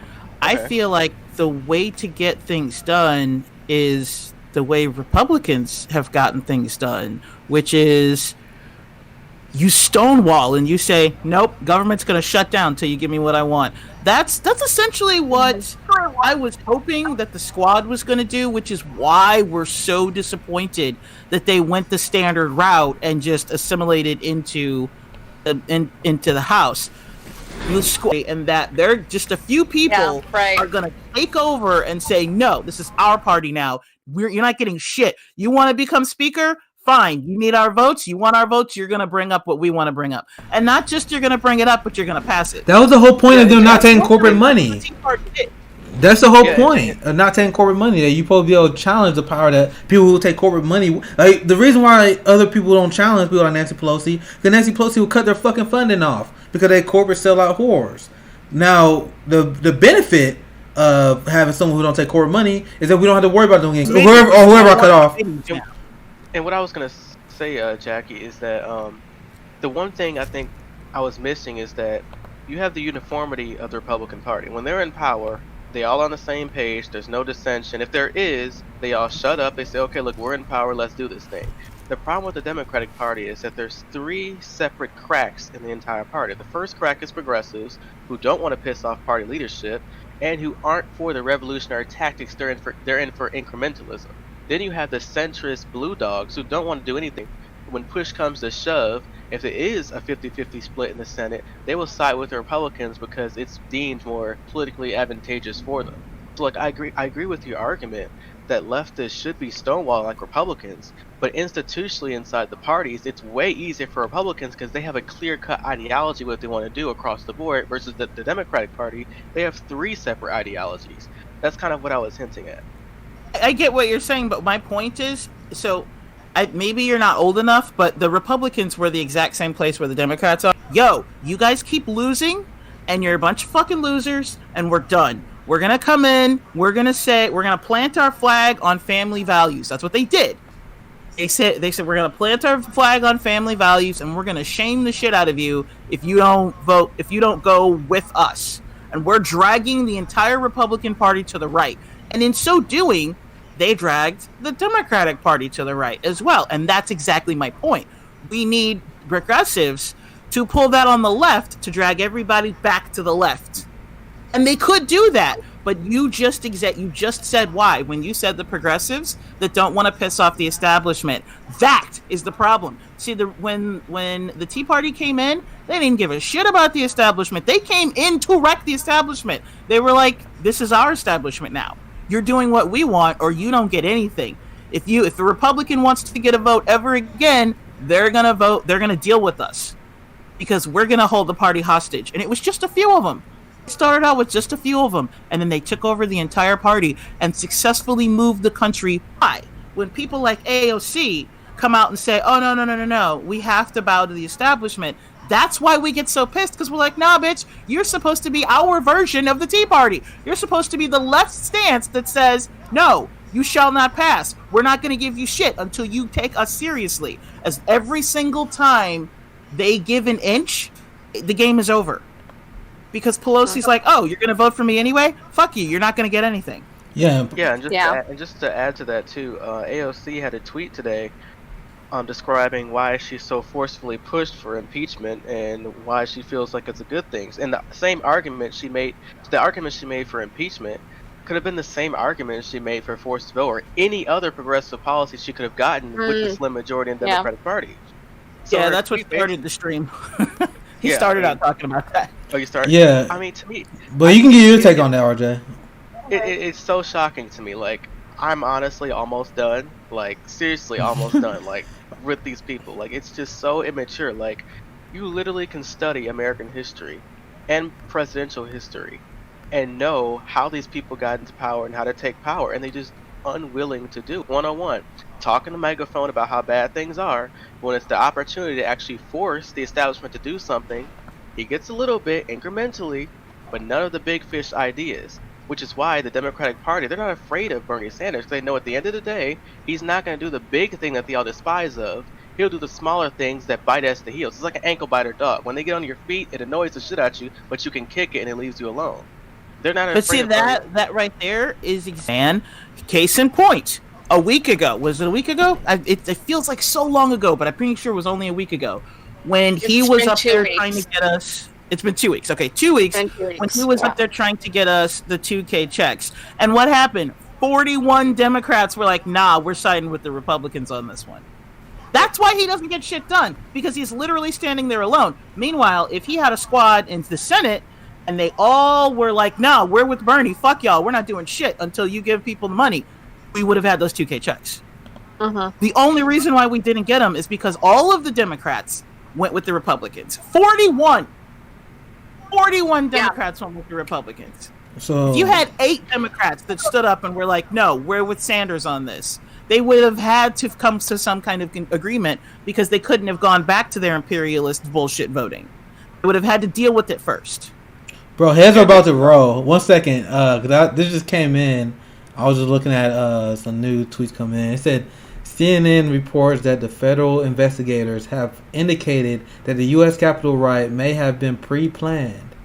I Okay. feel like the way to get things done is the way Republicans have gotten things done, which is you stonewall and you say, nope, government's going to shut down until you give me what I want. That's essentially what I was hoping that the squad was going to do, which is why we're so disappointed that they went the standard route and just assimilated into the House. The squad, and that they're just a few people are going to take over and say, no, this is our party now. You're not getting shit. You want to become speaker? Fine. You need our votes. You want our votes. You're going to bring up what we want to bring up. And not just you're going to bring it up, but you're going to pass it. that was the whole point of them not taking corporate money. That's the whole Yeah, point of not taking corporate money. That you supposed to be able to challenge the power that people who take corporate money. Like the reason why other people don't challenge people like Nancy Pelosi, because Nancy Pelosi will cut their fucking funding off because they corporate sellout whores. Now the benefit of having someone who don't take corporate money is that we don't have to worry about doing it. Or whoever I cut off. And what I was gonna say, Jackie, is that the one thing I think I was missing is that you have the uniformity of the Republican Party. When they're in power, they all on the same page. There's no dissension. If there is, they all shut up. They say, okay, look, we're in power. Let's do this thing. The problem with the Democratic Party is that there's 3 separate cracks in the entire party. The first crack is progressives who don't want to piss off party leadership and who aren't for the revolutionary tactics. They're in for incrementalism. Then you have the centrist blue dogs who don't want to do anything. When push comes to shove, if it is a 50-50 split in the Senate, they will side with the Republicans because it's deemed more politically advantageous for them. So like I agree with your argument that leftists should be stonewall like Republicans, but institutionally inside the parties, it's way easier for Republicans because they have a clear-cut ideology what they want to do across the board versus the Democratic Party. They have 3 separate ideologies. That's kind of what I was hinting at. I get what you're saying, but my point is, maybe you're not old enough, but the Republicans were the exact same place where the Democrats are. Yo, you guys keep losing, and you're a bunch of fucking losers, and we're done. We're gonna come in, we're gonna plant our flag on family values. That's what they did. They said we're gonna plant our flag on family values, and we're gonna shame the shit out of you if you don't vote, if you don't go with us. And we're dragging the entire Republican Party to the right. And in so doing, they dragged the Democratic Party to the right as well. And that's exactly my point. We need progressives to pull that on the left to drag everybody back to the left. And they could do that, but you just said why. When you said the progressives that don't want to piss off the establishment, that is the problem. See, when the Tea Party came in, they didn't give a shit about the establishment. They came in to wreck the establishment. They were like, this is our establishment now. You're doing what we want, or you don't get anything. If the Republican wants to get a vote ever again, they're gonna vote. They're gonna deal with us because we're gonna hold the party hostage. And it was just a few of them. It started out with just a few of them, and then they took over the entire party and successfully moved the country. Why? When people like AOC come out and say, "Oh no, we have to bow to the establishment." That's why we get so pissed, because we're like, nah, bitch, you're supposed to be our version of the Tea Party. You're supposed to be the left stance that says, no, you shall not pass. We're not going to give you shit until you take us seriously. As every single time they give an inch, the game is over. Because Pelosi's like, oh, you're going to vote for me anyway? Fuck you. You're not going to get anything. Yeah. Yeah, and just to add to that too, AOC had a tweet today describing why she's so forcefully pushed for impeachment and why she feels like it's a good thing. And the same argument she made, for impeachment could have been the same argument she made for forced vote or any other progressive policy she could have gotten with the slim majority in the Democratic Party. So yeah, that's what started the stream. He started out talking about that. Oh, you started? Yeah. I mean, to me... But you can give your take on that, RJ. It's so shocking to me. Like, I'm honestly almost done. Like, seriously almost done. Like, with these people. Like, it's just so immature. Like, you literally can study American history and presidential history and know how these people got into power and how to take power, and they just unwilling to do 101. Talking to megaphone about how bad things are, when it's the opportunity to actually force the establishment to do something, he gets a little bit incrementally, but none of the big fish ideas. which is why the Democratic Party, they're not afraid of Bernie Sanders. They know at the end of the day, he's not going to do the big thing that they all despise of. He'll do the smaller things that bite us the heels. It's like an ankle biter dog. When they get on your feet, it annoys the shit out you, but you can kick it and it leaves you alone. They're not But afraid see, of that right there is case in point. A week ago, was it a week ago? It feels like so long ago, but I'm pretty sure it was only a week ago when he was up there trying to get us. It's been 2 weeks. Okay, 2 weeks. When he was up there trying to get us the 2K checks. And what happened? 41 Democrats were like, nah, we're siding with the Republicans on this one. That's why he doesn't get shit done, because he's literally standing there alone. Meanwhile, if he had a squad in the Senate and they all were like, nah, we're with Bernie, fuck y'all, we're not doing shit until you give people the money, we would have had those 2K checks. The only reason why we didn't get them is because all of the Democrats went with the Republicans. 41 Democrats went with the Republicans. So if you had 8 Democrats that stood up and were like, no, we're with Sanders on this, they would have had to come to some kind of agreement, because they couldn't have gone back to their imperialist bullshit voting. They would have had to deal with it first. Bro, heads are about to roll. 1 second. This just came in. I was just looking at some new tweets coming in. It said, CNN reports that the federal investigators have indicated that the U.S. Capitol riot may have been pre-planned.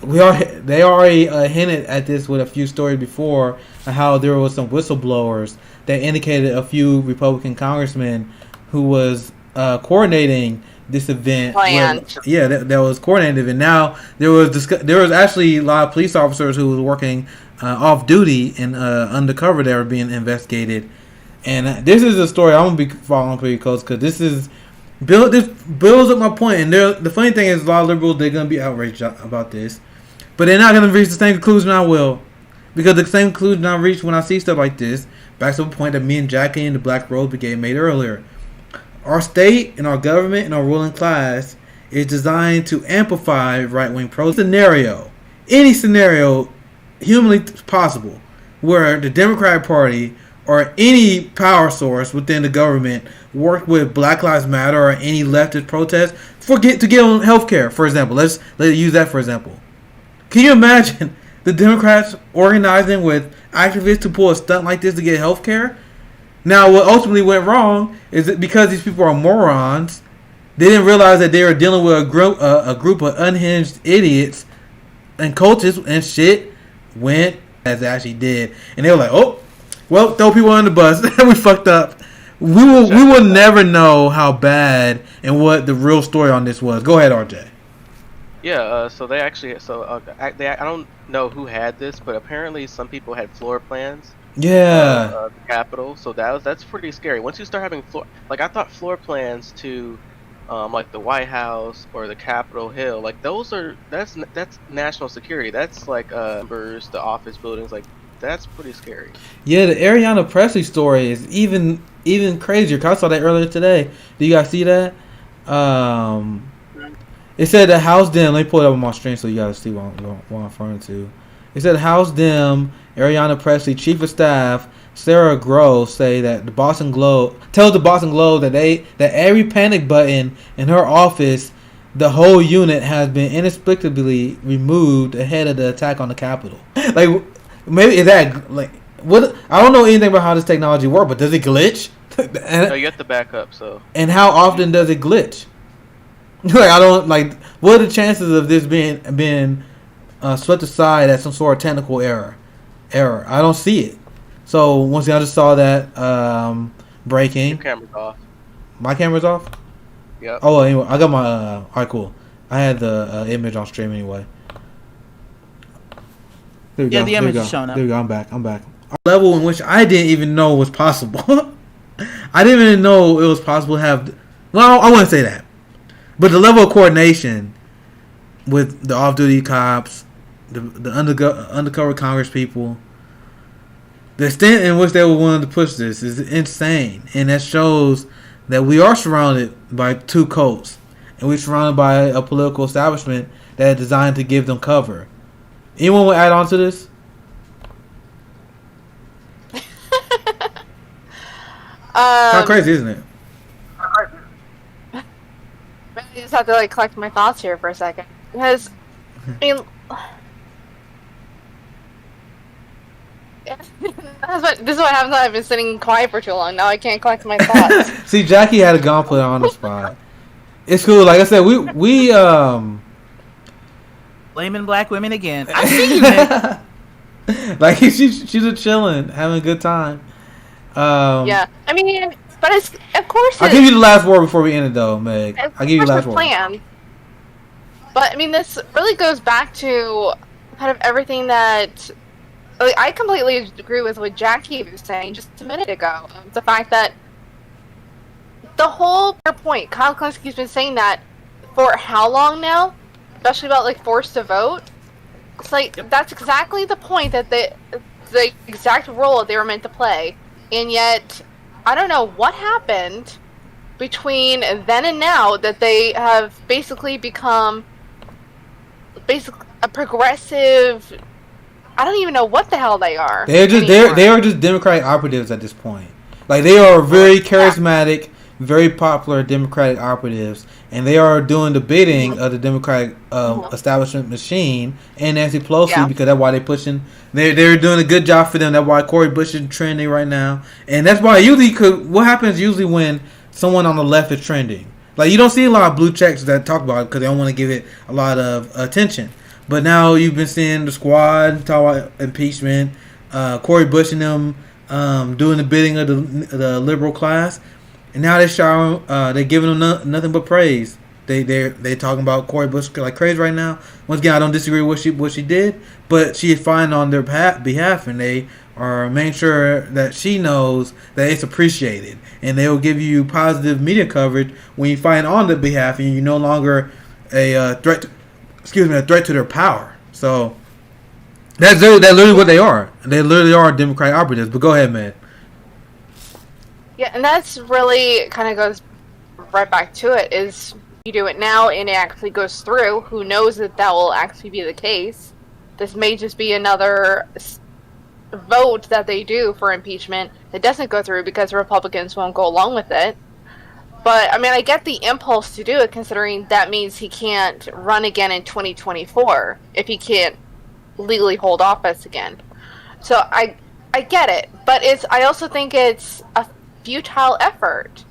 They already hinted at this with a few stories before, how there was some whistleblowers that indicated a few Republican congressmen who was coordinating this event. That was coordinated. And now there was actually a lot of police officers who was working off duty and undercover that were being investigated. And this is a story I'm gonna be following pretty close, because this builds up my point. And the funny thing is, a lot of liberals, they're gonna be outraged about this, but they're not gonna reach the same conclusion I will, because the same conclusion I reach when I see stuff like this backs up a point that me and Jackie and the Black Rose Brigade made earlier. Our state and our government and our ruling class is designed to amplify right-wing any scenario humanly possible, where the Democratic Party or any power source within the government work with Black Lives Matter or any leftist protest to get on healthcare, for example. Let's use that for example. Can you imagine the Democrats organizing with activists to pull a stunt like this to get healthcare? Now, what ultimately went wrong is that because these people are morons, they didn't realize that they were dealing with a group of unhinged idiots and coaches, and shit went as it actually did. And they were like, oh, well, throw people on the bus. We fucked up. We will never know how bad and what the real story on this was. Go ahead, RJ. Yeah, so they actually, I don't know who had this, but apparently some people had floor plans. Yeah. The Capitol, so that's pretty scary. Once you start having I thought floor plans to, like the White House or the Capitol Hill, like that's national security. That's like the office buildings, like that's pretty scary. Yeah, the Ariana Presley story is even crazier. 'Cause I saw that earlier today. Do you guys see that? It said the House Dem. Let me pull it up on my screen so you guys see what I'm referring to. It said House Dem, Ariana Presley, Chief of Staff Sarah Groves say that the Boston Globe tells the Boston Globe that every panic button in her office, the whole unit has been inexplicably removed ahead of the attack on the Capitol. Like, maybe is that like what? I don't know anything about how this technology works, but does it glitch? No, you have to back up. So. And how often does it glitch? Like, I don't like. What are the chances of this being swept aside as some sort of technical error? I don't see it. So once again, I just saw that breaking. Your camera's off. My camera's off? Yep. Oh, anyway, I got my alright, cool. I had the image on stream anyway. There we go. The image is showing up. There we go. I'm back. A level in which I didn't even know was possible. I didn't even know it was possible to have. Well, I wouldn't say that, but the level of coordination with the off-duty cops, the undercover Congress people, the extent in which they were willing to push this is insane, and that shows that we are surrounded by two cults, and we're surrounded by a political establishment that is designed to give them cover. Anyone will add on to this? How crazy, isn't it? I just have to collect my thoughts here for a second, because I mean, This is what happens when I've been sitting quiet for too long. Now I can't collect my thoughts. See, Jackie had a gauntlet on the spot. It's cool. Like I said, we Blaming black women again. I see you, man. like she's a chilling, having a good time. Yeah, I mean, but it's of course. I'll give you the last word before we end it, though, Meg. I'll give you the last word. Plan. But I mean, this really goes back to kind of everything that. Like, I completely agree with what Jackie was saying just a minute ago. The fact that the whole point, Kyle Klinsky's been saying that for how long now? Especially about like forced to vote. It's like that's exactly the point that the exact role they were meant to play, and yet I don't know what happened between then and now that they have basically become a progressive. I don't even know what the hell they are. They are just Democratic operatives at this point. Like they are very charismatic, very popular Democratic operatives, and they are doing the bidding of the Democratic establishment machine and Nancy Pelosi because that's why they're pushing. They're doing a good job for them. That's why Cory Bush is trending right now, and that's why what happens usually when someone on the left is trending. Like you don't see a lot of blue checks that talk about it because they don't want to give it a lot of attention. But now you've been seeing the squad talk about impeachment, Cory Bush and them doing the bidding of the liberal class, and now they're giving them nothing but praise. They're talking about Cory Bush like crazy right now. Once again, I don't disagree with what she did, but she is fine on their behalf, and they are making sure that she knows that it's appreciated, and they will give you positive media coverage when you find on their behalf, and you're no longer a threat. A threat to their power. So that's literally what they are. They literally are Democratic operatives. But go ahead, man. Yeah, and that's really kind of goes right back to it. Is you do it now and it actually goes through. Who knows that will actually be the case? This may just be another vote that they do for impeachment that doesn't go through because Republicans won't go along with it. But, I mean, I get the impulse to do it, considering that means he can't run again in 2024 if he can't legally hold office again. So, I get it. But I also think it's a futile effort.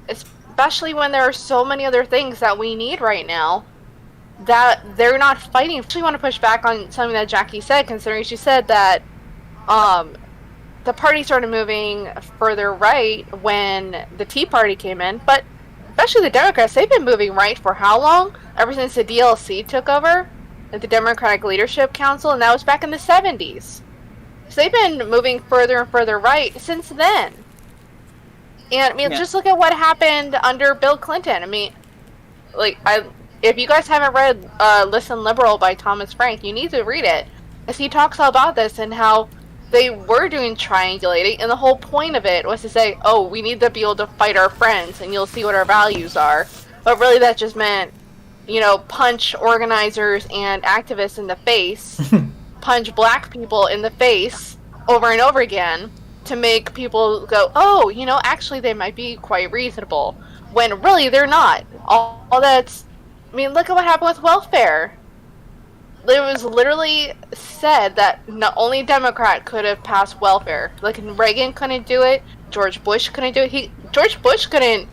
Especially when there are so many other things that we need right now that they're not fighting. I actually want to push back on something that Jackie said, considering she said that the party started moving further right when the Tea Party came in, but especially the Democrats, they've been moving right for how long? Ever since the DLC took over, the Democratic Leadership Council, and that was back in the 70s. So they've been moving further and further right since then. And I mean, just look at what happened under Bill Clinton. I mean, if you guys haven't read Listen Liberal by Thomas Frank, you need to read it, as he talks all about this and how they were doing triangulating, and the whole point of it was to say, oh, we need to be able to fight our friends, and you'll see what our values are. But really that just meant, punch organizers and activists in the face, punch black people in the face over and over again to make people go, oh, actually they might be quite reasonable, when really they're not. All that's, I mean, look at what happened with welfare. It was literally said that not only a Democrat could have passed welfare. Like, Reagan couldn't do it. George Bush couldn't do it. George Bush couldn't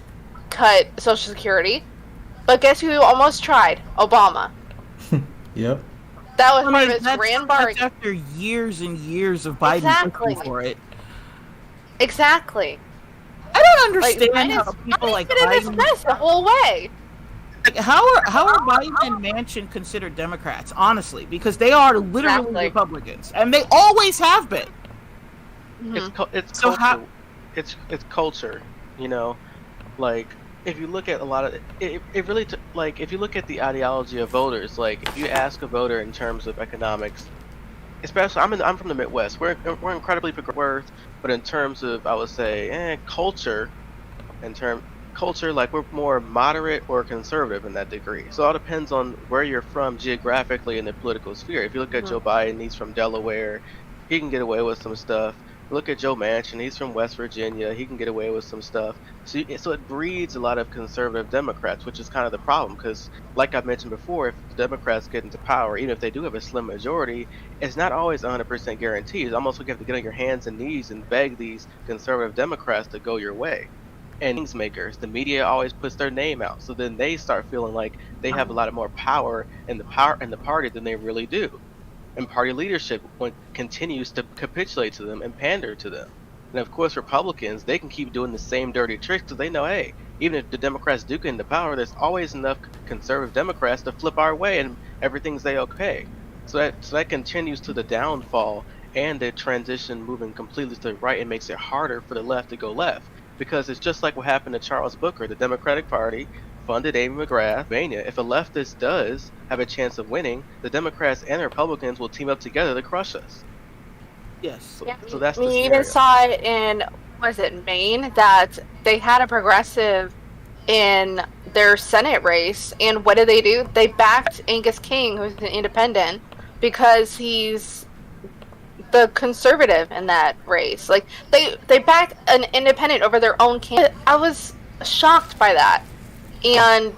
cut Social Security. But guess who almost tried? Obama. Yep. That was one of his grand bargains. After years and years of Biden pushing for it. Exactly. I don't understand how people like Biden the whole way. Like, how are Biden and Manchin considered Democrats? Honestly, because they are literally Republicans, and they always have been. Mm-hmm. It's culture. It's culture. Like if you look at a lot of it really if you look at the ideology of voters, like if you ask a voter in terms of economics, especially I'm from the Midwest, we're incredibly progressive, but in terms of, I would say, culture, like we're more moderate or conservative in that degree. So it all depends on where you're from geographically in the political sphere. If you look at Joe Biden, he's from Delaware. He can get away with some stuff. Look at Joe Manchin. He's from West Virginia. He can get away with some stuff. So it breeds a lot of conservative Democrats, which is kind of the problem. Because, like I mentioned before, if the Democrats get into power, even if they do have a slim majority, it's not always 100% guaranteed. It's almost like you have to get on your hands and knees and beg these conservative Democrats to go your way. And makers, the media always puts their name out, so then they start feeling like they have a lot of more power in the party than they really do. And party leadership continues to capitulate to them and pander to them. And of course, Republicans, they can keep doing the same dirty tricks because they know, hey, even if the Democrats do get into power, there's always enough conservative Democrats to flip our way and everything's okay. So that continues to the downfall and the transition moving completely to the right and makes it harder for the left to go left. Because it's just like what happened to Charles Booker. The Democratic Party funded Amy McGrath. If a leftist does have a chance of winning, the Democrats and the Republicans will team up together to crush us. Yes. So that's the We scenario. even saw it in, was it Maine, that they had a progressive in their Senate race, and what did they do? They backed Angus King, who's an independent, because he's the conservative in that race. Like, they backed an independent over their own candidate. I was shocked by that. And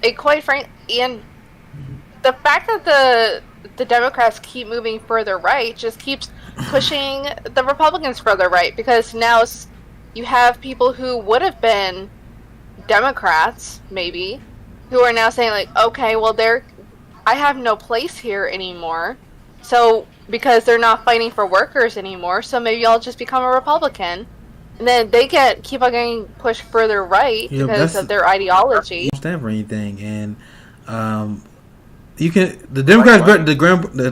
and the fact that the Democrats keep moving further right just keeps pushing the Republicans further right, because now you have people who would have been Democrats, maybe, who are now saying, like, okay, well, I have no place here anymore. So, because they're not fighting for workers anymore, so maybe I'll just become a Republican. And then they keep on getting pushed further right because of their ideology. Stand for anything, and the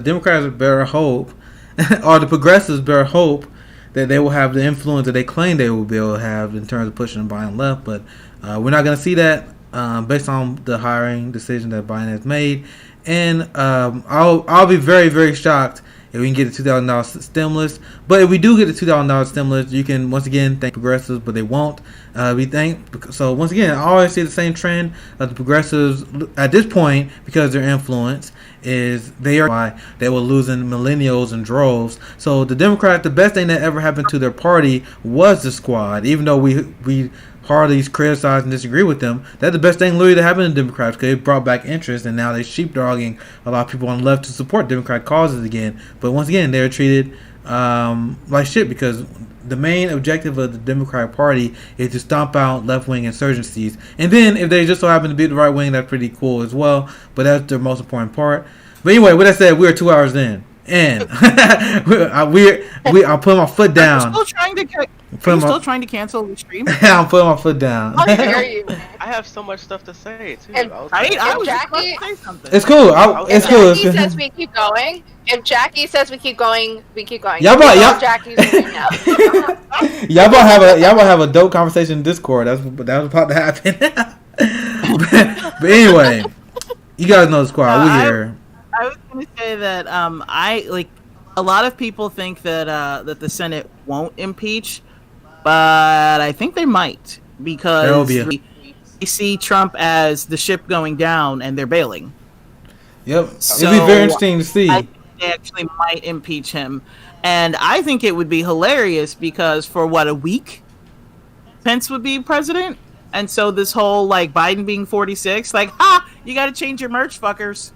Democrats better hope, or the progressives better hope that they will have the influence that they claim they will be able to have in terms of pushing Biden left. But we're not going to see that based on the hiring decision that Biden has made. And I'll be very, very shocked if we can get a $2,000 stimulus. But if we do get a $2,000 stimulus, you can once again thank progressives, but they won't. So once again, I always see the same trend of the progressives at this point, because their influence is they were losing millennials in droves. So the Democrats, the best thing that ever happened to their party was the squad. Even though we hardly criticize and disagree with them, that's the best thing literally that happened to Democrats, because it brought back interest, and now they're sheepdogging a lot of people on the left to support Democrat causes again. But once again, they're treated like shit, because the main objective of the Democratic Party is to stomp out left-wing insurgencies. And then if they just so happen to be the right wing, that's pretty cool as well. But that's the most important part. But anyway, with that said, we're 2 hours in, and I'll put my foot down. Are you still trying to cancel the stream? I'm putting my foot down. How dare you? I have so much stuff to say too. And- I was just about Jackie- to say something. It's cool. It's cool. Jackie says we keep going. If Jackie says we keep going, we keep going. Y'all Jackie's right now. y'all about have a dope conversation in Discord. That was about to happen. but anyway, you guys know the squad. We're here. I was going to say that a lot of people think that the Senate won't impeach, but I think they might, because they see Trump as the ship going down and they're bailing. Yep, So it'd be very interesting to see. I think they actually might impeach him, and I think it would be hilarious, because for a week, Pence would be president, and so this whole Biden being 46, you got to change your merch, fuckers.